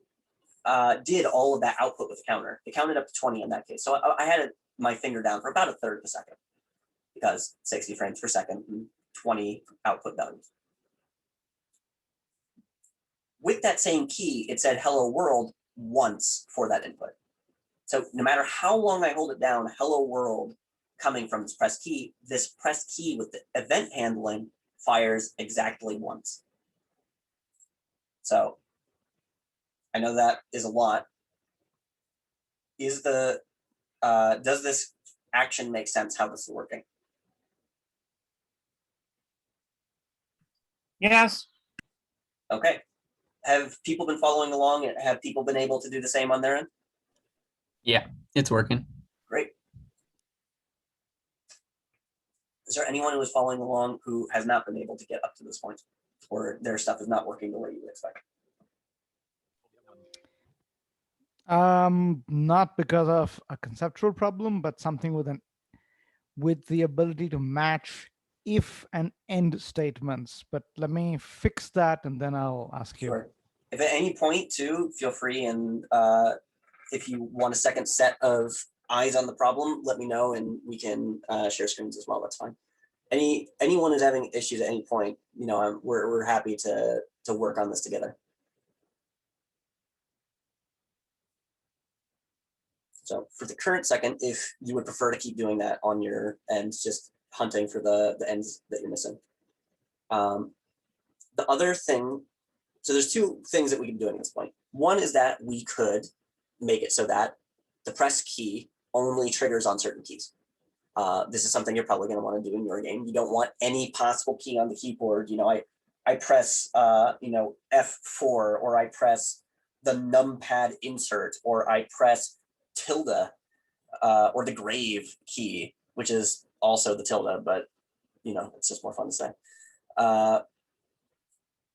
did all of that output with counter. It counted up to 20 in that case. So I had my finger down for about a third of a second because 60 frames per second and 20 output values. With that same key, it said hello world once for that input. So no matter how long I hold it down, hello world coming from this press key with the event handling fires exactly once. So I know that is a lot. Is the does this action make sense how this is working? Yes. Okay. Have people been following along and have people been able to do the same on their end? Yeah, it's working. Great. Is there anyone who is following along who has not been able to get up to this point, or their stuff is not working the way you would expect? Not because of a conceptual problem, but something with the ability to match if and end statements. But let me fix that and then I'll ask you. Sure. If at any point too, feel free, and if you want a second set of eyes on the problem, let me know and we can share screens as well. That's fine. Anyone who's having issues at any point, you know, we're happy to work on this together. So for the current second, if you would prefer to keep doing that on your end, just hunting for the ends that you're missing. The other thing, so there's two things that we can do at this point. One is that we could make it so that the press key only triggers on certain keys. This is something you're probably going to want to do in your game. You don't want any possible key on the keyboard. You know, I press you know, F4, or I press the numpad insert, or I press tilde, or the grave key, which is also the tilde, but you know, it's just more fun to say.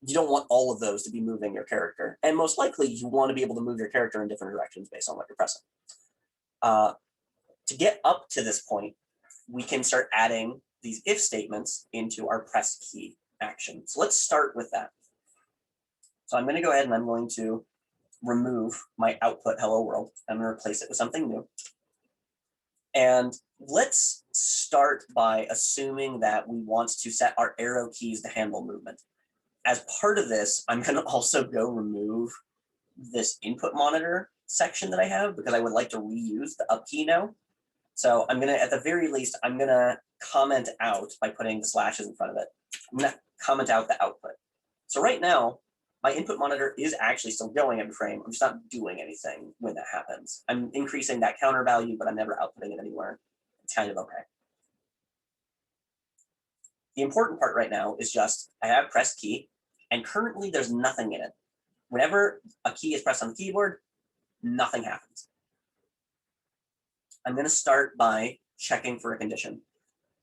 You don't want all of those to be moving your character, and most likely you want to be able to move your character in different directions based on what you're pressing. To get up to this point, we can start adding these if statements into our press key action. So let's start with that. So I'm going to go ahead and I'm going to remove my output hello world. I'm going to replace it with something new. And let's start by assuming that we want to set our arrow keys to handle movement. As part of this, I'm going to also go remove this input monitor section that I have because I would like to reuse the up key now. So I'm going to, at the very least, I'm going to comment out by putting the slashes in front of it. I'm going to comment out the output. So right now, my input monitor is actually still going every frame. I'm just not doing anything when that happens. I'm increasing that counter value, but I'm never outputting it anywhere. It's kind of okay. The important part right now is just I have press key, and currently there's nothing in it. Whenever a key is pressed on the keyboard, nothing happens. I'm going to start by checking for a condition.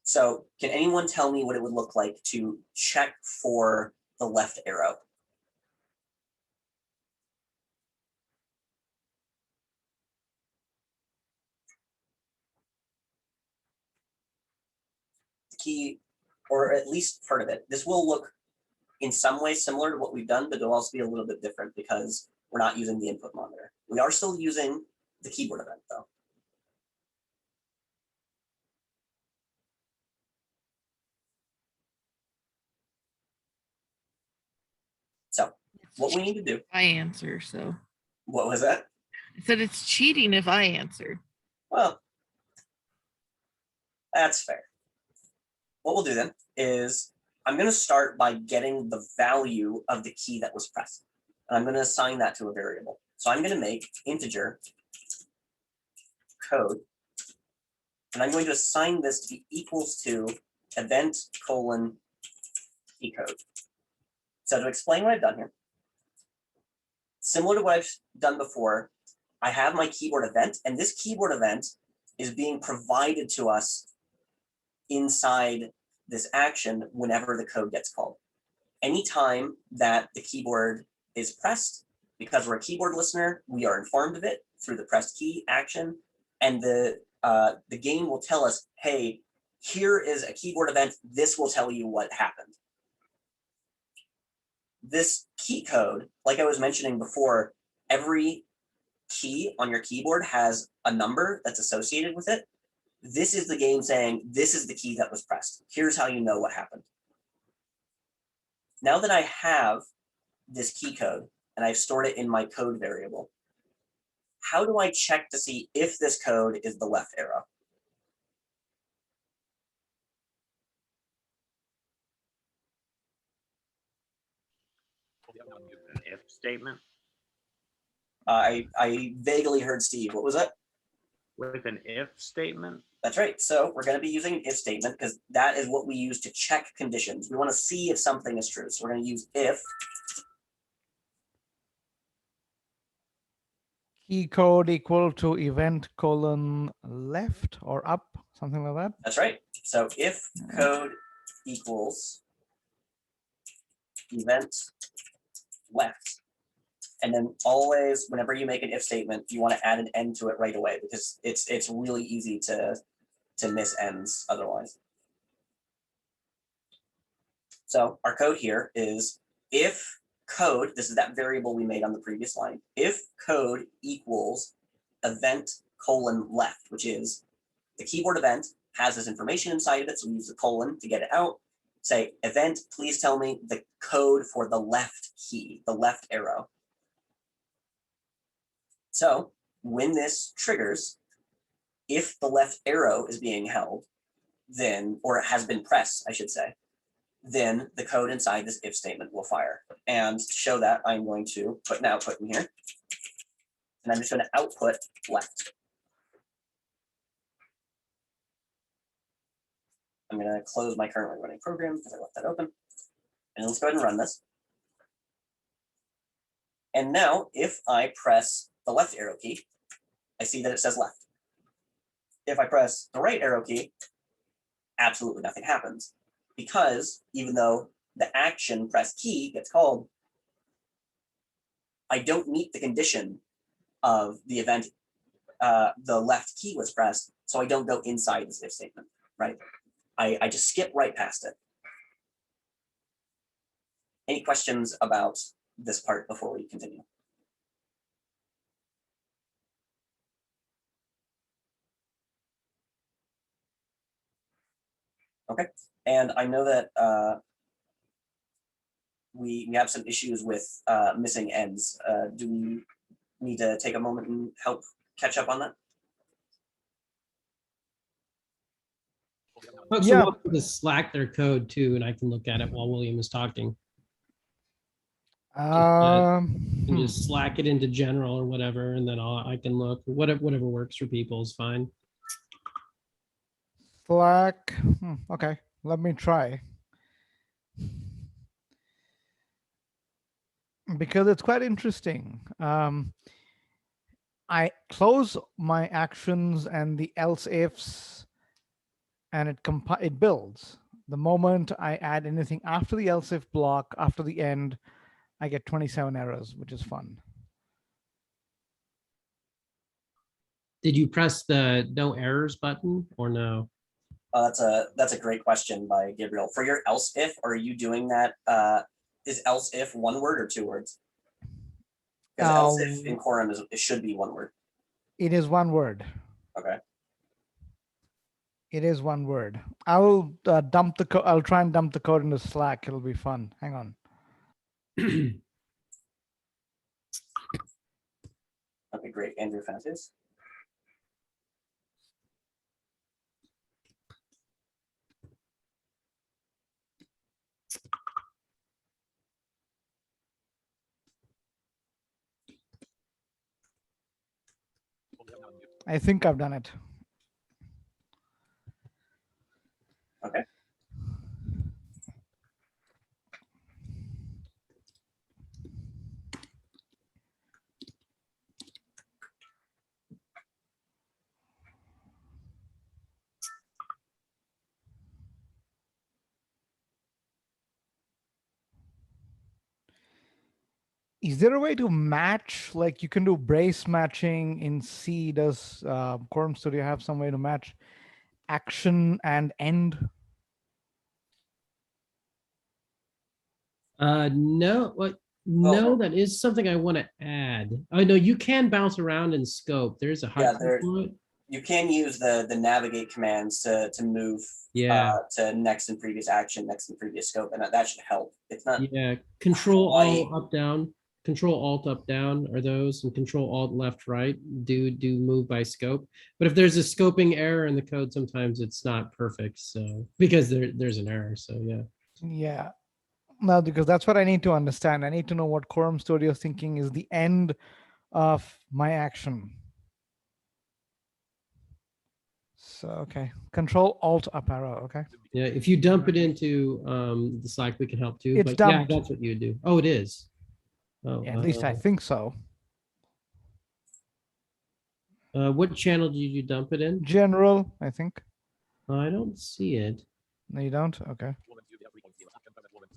So can anyone tell me what it would look like to check for the left arrow? key, or at least part of it, this will look in some ways similar to what we've done, but it'll also be a little bit different because we're not using the input monitor. We are still using the keyboard event though. So what we need to do, I answer, so what was that? I said it's cheating if I answer. Well, that's fair. What we'll do then is I'm going to start by getting the value of the key that was pressed. And I'm going to assign that to a variable. So I'm going to make integer code, and I'm going to assign this to be equals to event : key code. So to explain what I've done here, similar to what I've done before, I have my keyboard event, and this keyboard event is being provided to us inside this action whenever the code gets called. Anytime that the keyboard is pressed, because we're a keyboard listener, we are informed of it through the pressed key action, and the game will tell us, hey, here is a keyboard event, this will tell you what happened. This key code, like I was mentioning before, every key on your keyboard has a number that's associated with it. This is the game saying, this is the key that was pressed. Here's how you know what happened. Now that I have this key code and I've stored it in my code variable, how do I check to see if this code is the left arrow? An if statement? I vaguely heard Steve. What was that? With an if statement? That's right. So we're going to be using an if statement because that is what we use to check conditions. We want to see if something is true. So we're going to use if Key code equal to event : left or up, something like that. That's right. So if code equals event left, and then always, whenever you make an if statement, you want to add an end to it right away because it's really easy to miss ends otherwise. So our code here is if code, this is that variable we made on the previous line, if code equals event : left, which is the keyboard event has this information inside of it, so we use the colon to get it out. Say, event, please tell me the code for the left key, the left arrow. So when this triggers, if the left arrow is being held, then, or it has been pressed, I should say, then the code inside this if statement will fire. And to show that, I'm going to put an output in here. And I'm just going to output left. I'm going to close my currently running program because I left that open. And let's go ahead and run this. And now if I press the left arrow key, I see that it says left. If I press the right arrow key, absolutely nothing happens, because even though the action press key gets called, I don't meet the condition of the event, the left key was pressed, so I don't go inside this if statement, right? I just skip right past it. Any questions about this part before we continue? Okay, and I know that we have some issues with missing ends. Do we need to take a moment and help catch up on that? Folks Yeah. are welcome to Slack their code too, and I can look at it while William is talking. You can just Slack it into general or whatever, and then I can look. Whatever works for people is fine. Slack. Okay, let me try. Because it's quite interesting. I close my actions and the else ifs, and it builds. The moment I add anything after the else if block, after the end, I get 27 errors, which is fun. Did you press the no errors button or no? That's a great question by Gabriel. For your else if, are you doing that? Is else if one word or two words? Because else if in Quorum it should be one word. It is one word. Okay. It is one word. I will dump the code. I'll try and dump the code into Slack. It'll be fun. Hang on. Okay, great. Andrew found his. I think I've done it. Okay. Is there a way to match, like you can do brace matching in C? Does Quorum Studio have some way to match action and end? No, what? No, that is something I want to add. Oh no, you can bounce around in scope. There's a Yeah, hotkeys for it. you can use the navigate commands to move Yeah, to next and previous action, next and previous scope, and that should help. It's not yeah. Control quite- Alt up down. Control Alt up down are those, and Control Alt left right do move by scope. But if there's a scoping error in the code, sometimes it's not perfect. So because there's an error. So yeah. Yeah. No, because that's what I need to understand. I need to know what Quorum Studio is thinking is the end of my action. So, okay. Control Alt up arrow. Okay. Yeah, if you dump it into the Slack, we can help too. It's But dumped. yeah, that's what you would do. Oh, it is. Oh, Yeah, at least I think so. What channel did you dump it in? General, I think. I don't see it. No, you don't? Okay.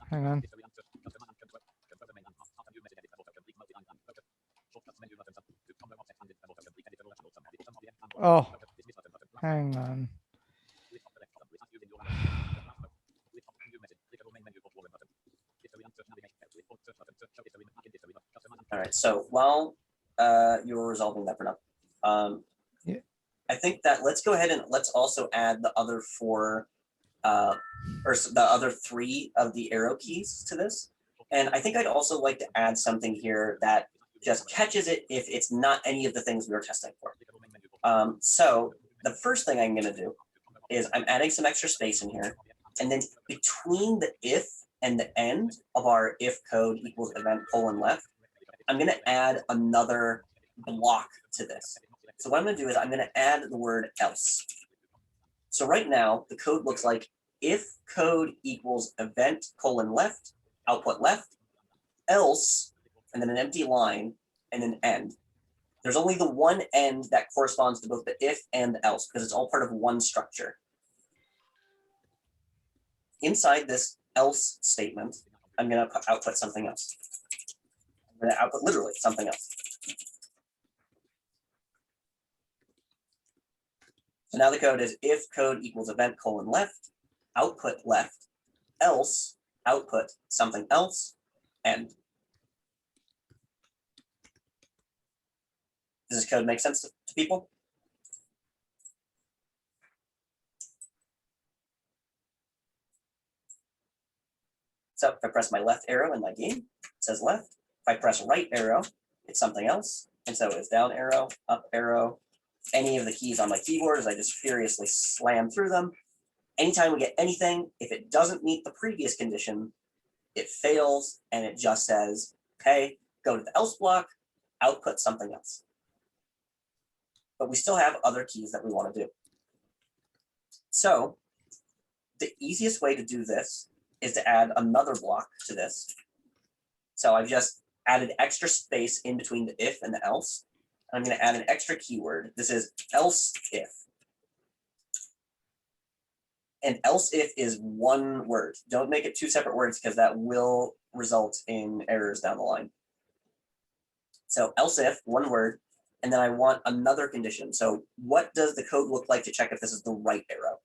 Hang on. Oh, hang on. All right. So while you're resolving that for now, Yeah. I think that let's go ahead and let's also add the other four, or the other three of the arrow keys to this. And I think I'd also like to add something here that just catches it if it's not any of the things we were testing for. So the first thing I'm going to do is I'm adding some extra space in here, and then between the if and the end of our if code equals event :left, I'm going to add another block to this. So what I'm going to do is I'm going to add the word else. So right now the code looks like if code equals event :left, output left, else, and then an empty line and an end. There's only the one end that corresponds to both the if and the else because it's all part of one structure. Inside this else statement, I'm going to output something else. I'm going to output literally something else. So now the code is if code equals event :left, output left, else, output something else, end. Does this code make sense to people? So if I press my left arrow in my game, it says left. If I press right arrow, it's something else. And so it's down arrow, up arrow, any of the keys on my keyboard as I just furiously slam through them. Anytime we get anything, if it doesn't meet the previous condition, it fails and it just says, okay, go to the else block, output something else. But we still have other keys that we want to do. So the easiest way to do this is to add another block to this. So I've just added extra space in between the if and the else. I'm going to add an extra keyword. This is else if. And else if is one word. Don't make it two separate words because that will result in errors down the line. So else if, one word, and then I want another condition. So what does the code look like to check if this is the right arrow?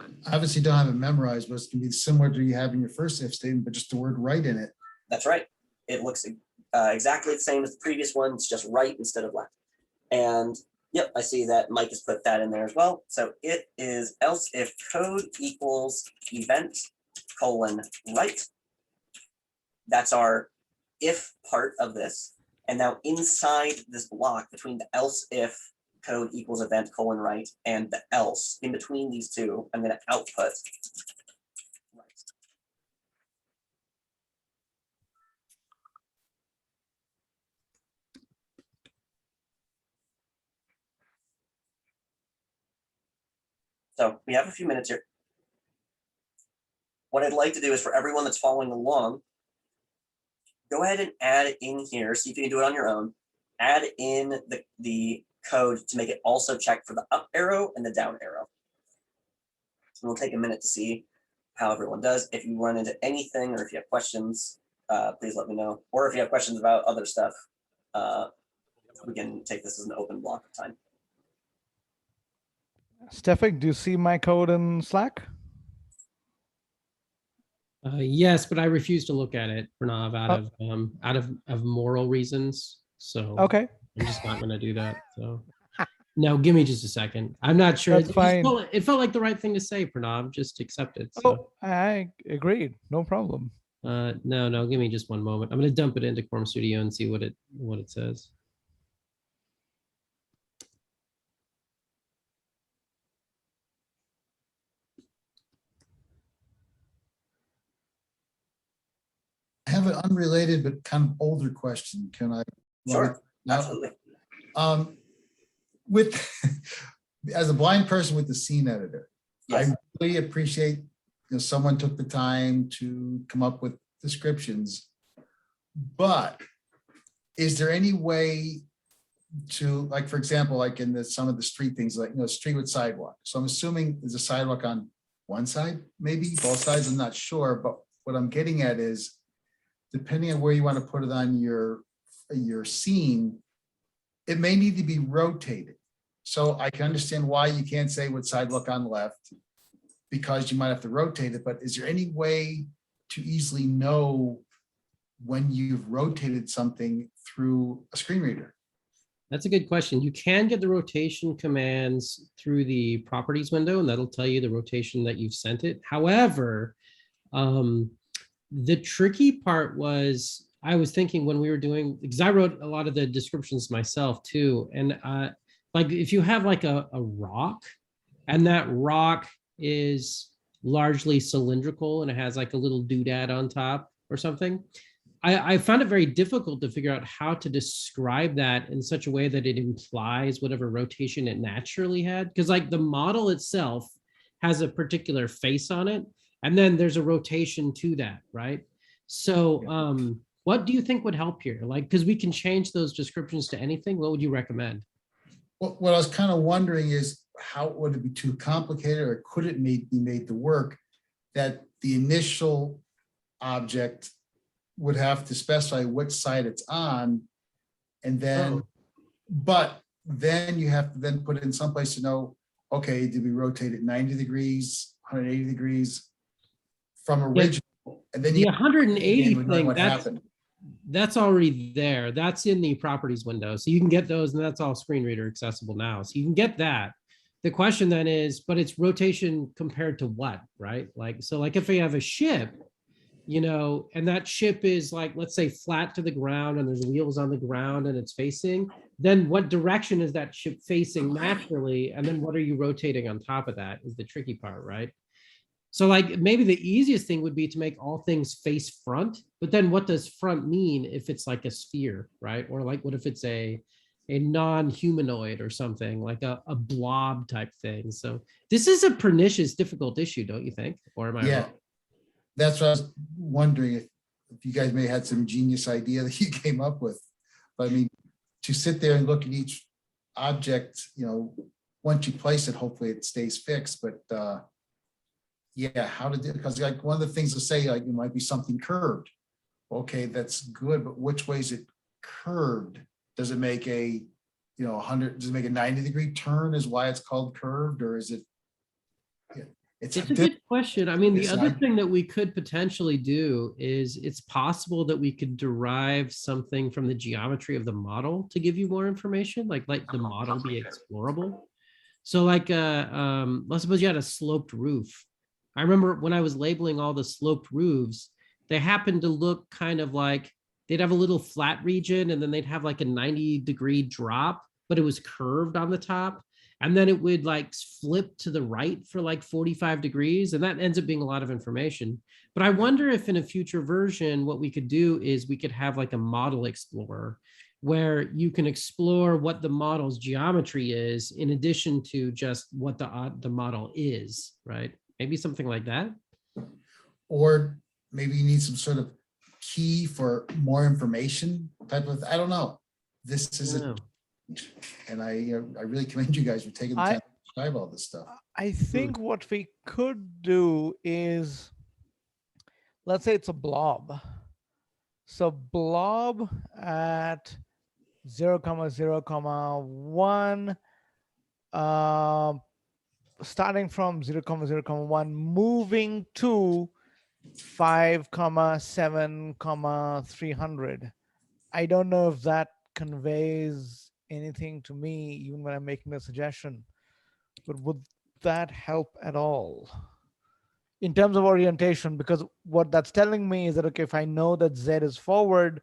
I obviously don't have it memorized, but it's gonna be similar to you having your first if statement, but just the word right in it. That's right. It looks exactly the same as the previous one. It's just right instead of left. And yep, I see that Mike has put that in there as well. So it is else if code equals event colon right. That's our if part of this. And now inside this block between the else if code equals event colon right and the else, in between these two, I'm going to output right. So we have a few minutes here. What I'd like to do is for everyone that's following along, go ahead and add in here, see if you can do it on your own, add in the code to make it also check for the up arrow and the down arrow. And we'll take a minute to see how everyone does. If you run into anything or if you have questions, please let me know. Or if you have questions about other stuff, we can take this as an open block of time. Stefik, do you see my code in Slack? Yes, but I refuse to look at it, Pranav, out of moral reasons. So Okay. I'm just not going to do that. So no, give me just a second. I'm not sure. That's fine. It felt like the right thing to say, Pranav. Just accept it. So. Oh, I agreed. No problem. No, give me just one moment. I'm going to dump it into Quorum Studio and see what it says. I have an unrelated but kind of older question. Can I? Sure, absolutely. With as a blind person with the scene editor, Yes. I really appreciate someone took the time to come up with descriptions. But is there any way to, like, for example, like in some of the street things, like street with sidewalk. So I'm assuming there's a sidewalk on one side, maybe both sides. I'm not sure, but what I'm getting at is, depending on where you want to put it on your scene, it may need to be rotated. So I can understand why you can't say with sidewalk on left, because you might have to rotate it, but is there any way to easily know when you've rotated something through a screen reader? That's a good question. You can get the rotation commands through the properties window, and that'll tell you the rotation that you've sent it. However, the tricky part was, I was thinking when we were doing, because I wrote a lot of the descriptions myself too. And like if you have like a rock, and that rock is largely cylindrical and it has like a little doodad on top or something, I found it very difficult to figure out how to describe that in such a way that it implies whatever rotation it naturally had. Because like the model itself has a particular face on it, and then there's a rotation to that, right? So what do you think would help here? Like, because we can change those descriptions to anything. What would you recommend? What I was kind of wondering is, how would it be too complicated, or could it be made to work that the initial object would have to specify which side it's on, and then, but then you have to then put it in some place to know, okay, did we rotate it 90 degrees, 180 degrees from original? And then the you 180 thing, happened. that's already there. That's in the properties window. So you can get those, and that's all screen reader accessible now. So you can get that. The question then is, but it's rotation compared to what, right? Like, so like if we have a ship, and that ship is like, let's say flat to the ground and there's wheels on the ground and it's facing, then what direction is that ship facing naturally? And then what are you rotating on top of that is the tricky part, right? So like maybe the easiest thing would be to make all things face front, but then what does front mean if it's like a sphere, right? Or like, what if it's a non-humanoid or something, like a blob type thing? So this is a pernicious, difficult issue, don't you think? Or am I wrong? That's what I was wondering, if you guys may have had some genius idea that you came up with. But I mean, to sit there and look at each object, once you place it, hopefully it stays fixed. But yeah, how to do it? Because like one of the things to say, like, it might be something curved. Okay, that's good, but which way is it curved? Does it make a 100? Does it make a 90-degree turn? Is why it's called curved, or is it? It's It's a good question. I mean, the Yes, other I- thing that we could potentially do is it's possible that we could derive something from the geometry of the model to give you more information, like let the model be explorable. So like, let's suppose you had a sloped roof. I remember when I was labeling all the sloped roofs, they happened to look kind of like, they'd have a little flat region and then they'd have like a 90-degree drop, but it was curved on the top. And then it would like flip to the right for like 45 degrees. And that ends up being a lot of information. But I wonder if in a future version, what we could do is we could have like a model explorer where you can explore what the model's geometry is in addition to just what the model is, right? Maybe something like that. Or maybe you need some sort of key for more information type of, I don't know. This is Yeah. and I really commend you guys for taking the time to describe all this stuff. I think what we could do is, let's say it's a blob. So blob at 0,0,1, starting from 0,0,1, moving to 5,7,300. I don't know if that conveys anything to me, even when I'm making the suggestion, but would that help at all in terms of orientation? Because what that's telling me is that, okay, if I know that Z is forward,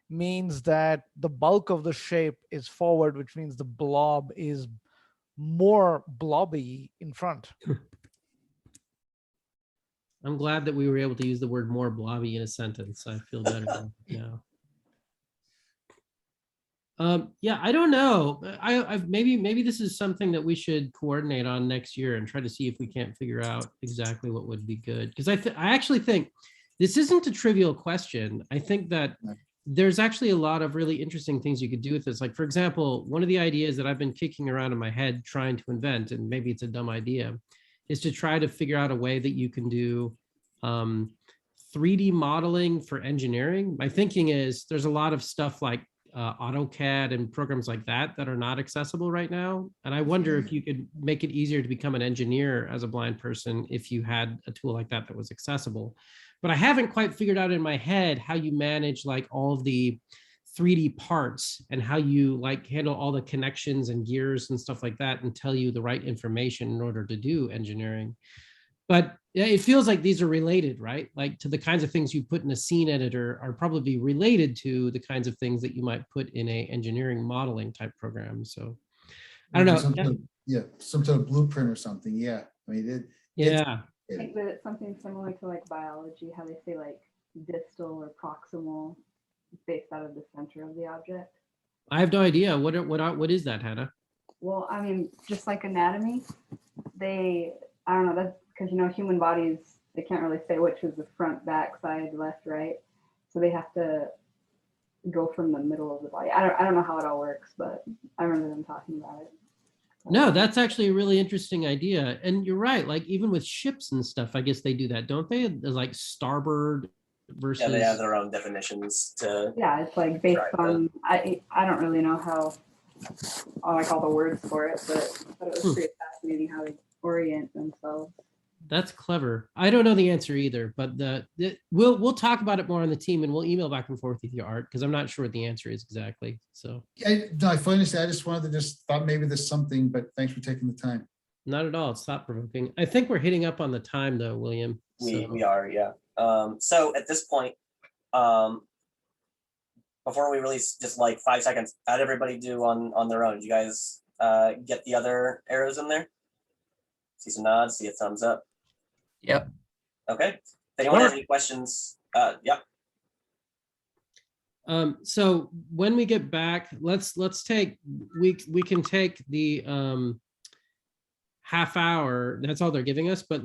means that the bulk of the shape is forward, which means the blob is more blobby in front. I'm glad that we were able to use the word more blobby in a sentence. I feel better now. Yeah, I don't know. I've maybe this is something that we should coordinate on next year and try to see if we can't figure out exactly what would be good. Because I actually think this isn't a trivial question. I think that there's actually a lot of really interesting things you could do with this. Like, for example, one of the ideas that I've been kicking around in my head trying to invent, and maybe it's a dumb idea, is to try to figure out a way that you can do 3D modeling for engineering. My thinking is there's a lot of stuff like AutoCAD and programs like that that are not accessible right now. And I wonder if you could make it easier to become an engineer as a blind person if you had a tool like that that was accessible. But I haven't quite figured out in my head how you manage like all of the 3D parts and how you like handle all the connections and gears and stuff like that and tell you the right information in order to do engineering. But it feels like these are related, right? Like to the kinds of things you put in a scene editor are probably related to the kinds of things that you might put in a engineering modeling type program. So I don't know. Some sort of blueprint or something. Yeah. I mean, But it's something similar to like biology, how they say like distal or proximal based out of the center of the object. I have no idea. What is that, Hannah? Well, I mean, just like anatomy, I don't know, that's because, human bodies, they can't really say which is the front, back, side, left, right. So they have to go from the middle of the body. I don't know how it all works, but I remember them talking about it. No, that's actually a really interesting idea. And you're right. Like even with ships and stuff, I guess they do that, don't they? There's like starboard versus. Yeah, they have their own definitions to. Yeah, it's like based on, I don't really know how, like all the words for it, but I thought it was pretty fascinating how they orient themselves. That's clever. I don't know the answer either, but we'll talk about it more on the team and we'll email back and forth with you, Art, because I'm not sure what the answer is exactly. So I fully understand. I just wanted to thought maybe there's something, but thanks for taking the time. Not at all. It's thought provoking. I think we're hitting up on the time though, William. We are, yeah. So at this point, before we release, just like 5 seconds, how'd everybody do on their own? Did you guys get the other arrows in there? See some nods, see a thumbs up. Yep. Okay. If anyone has any questions, yeah. So when we get back, let's take we can take the half hour. That's all they're giving us. But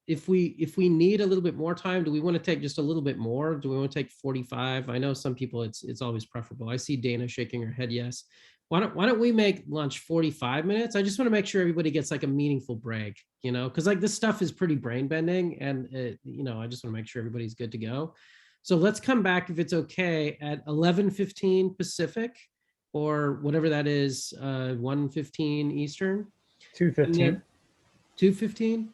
if we need a little bit more time, do we want to take just a little bit more? Do we want to take 45? I know some people it's always preferable. I see Dana shaking her head yes. Why don't we make lunch 45 minutes? I just want to make sure everybody gets like a meaningful break, because like this stuff is pretty brain bending and I just want to make sure everybody's good to go. So let's come back if it's okay at 11:15 Pacific or whatever that is, 1:15 Eastern. 2:15. 2:15?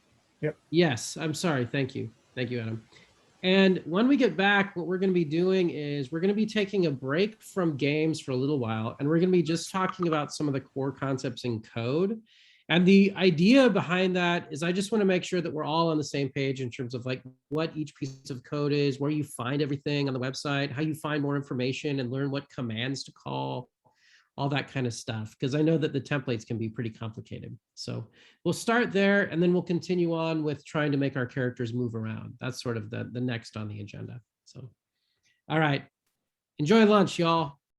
Yes, I'm sorry. Thank you. Thank you, Adam. And when we get back, what we're going to be doing is we're going to be taking a break from games for a little while, and we're going to be just talking about some of the core concepts in code. And the idea behind that is I just want to make sure that we're all on the same page in terms of like what each piece of code is, where you find everything on the website, how you find more information and learn what commands to call, all that kind of stuff, because I know that the templates can be pretty complicated. So we'll start there and then we'll continue on with trying to make our characters move around. That's sort of the next on the agenda. So, all right. Enjoy lunch, y'all.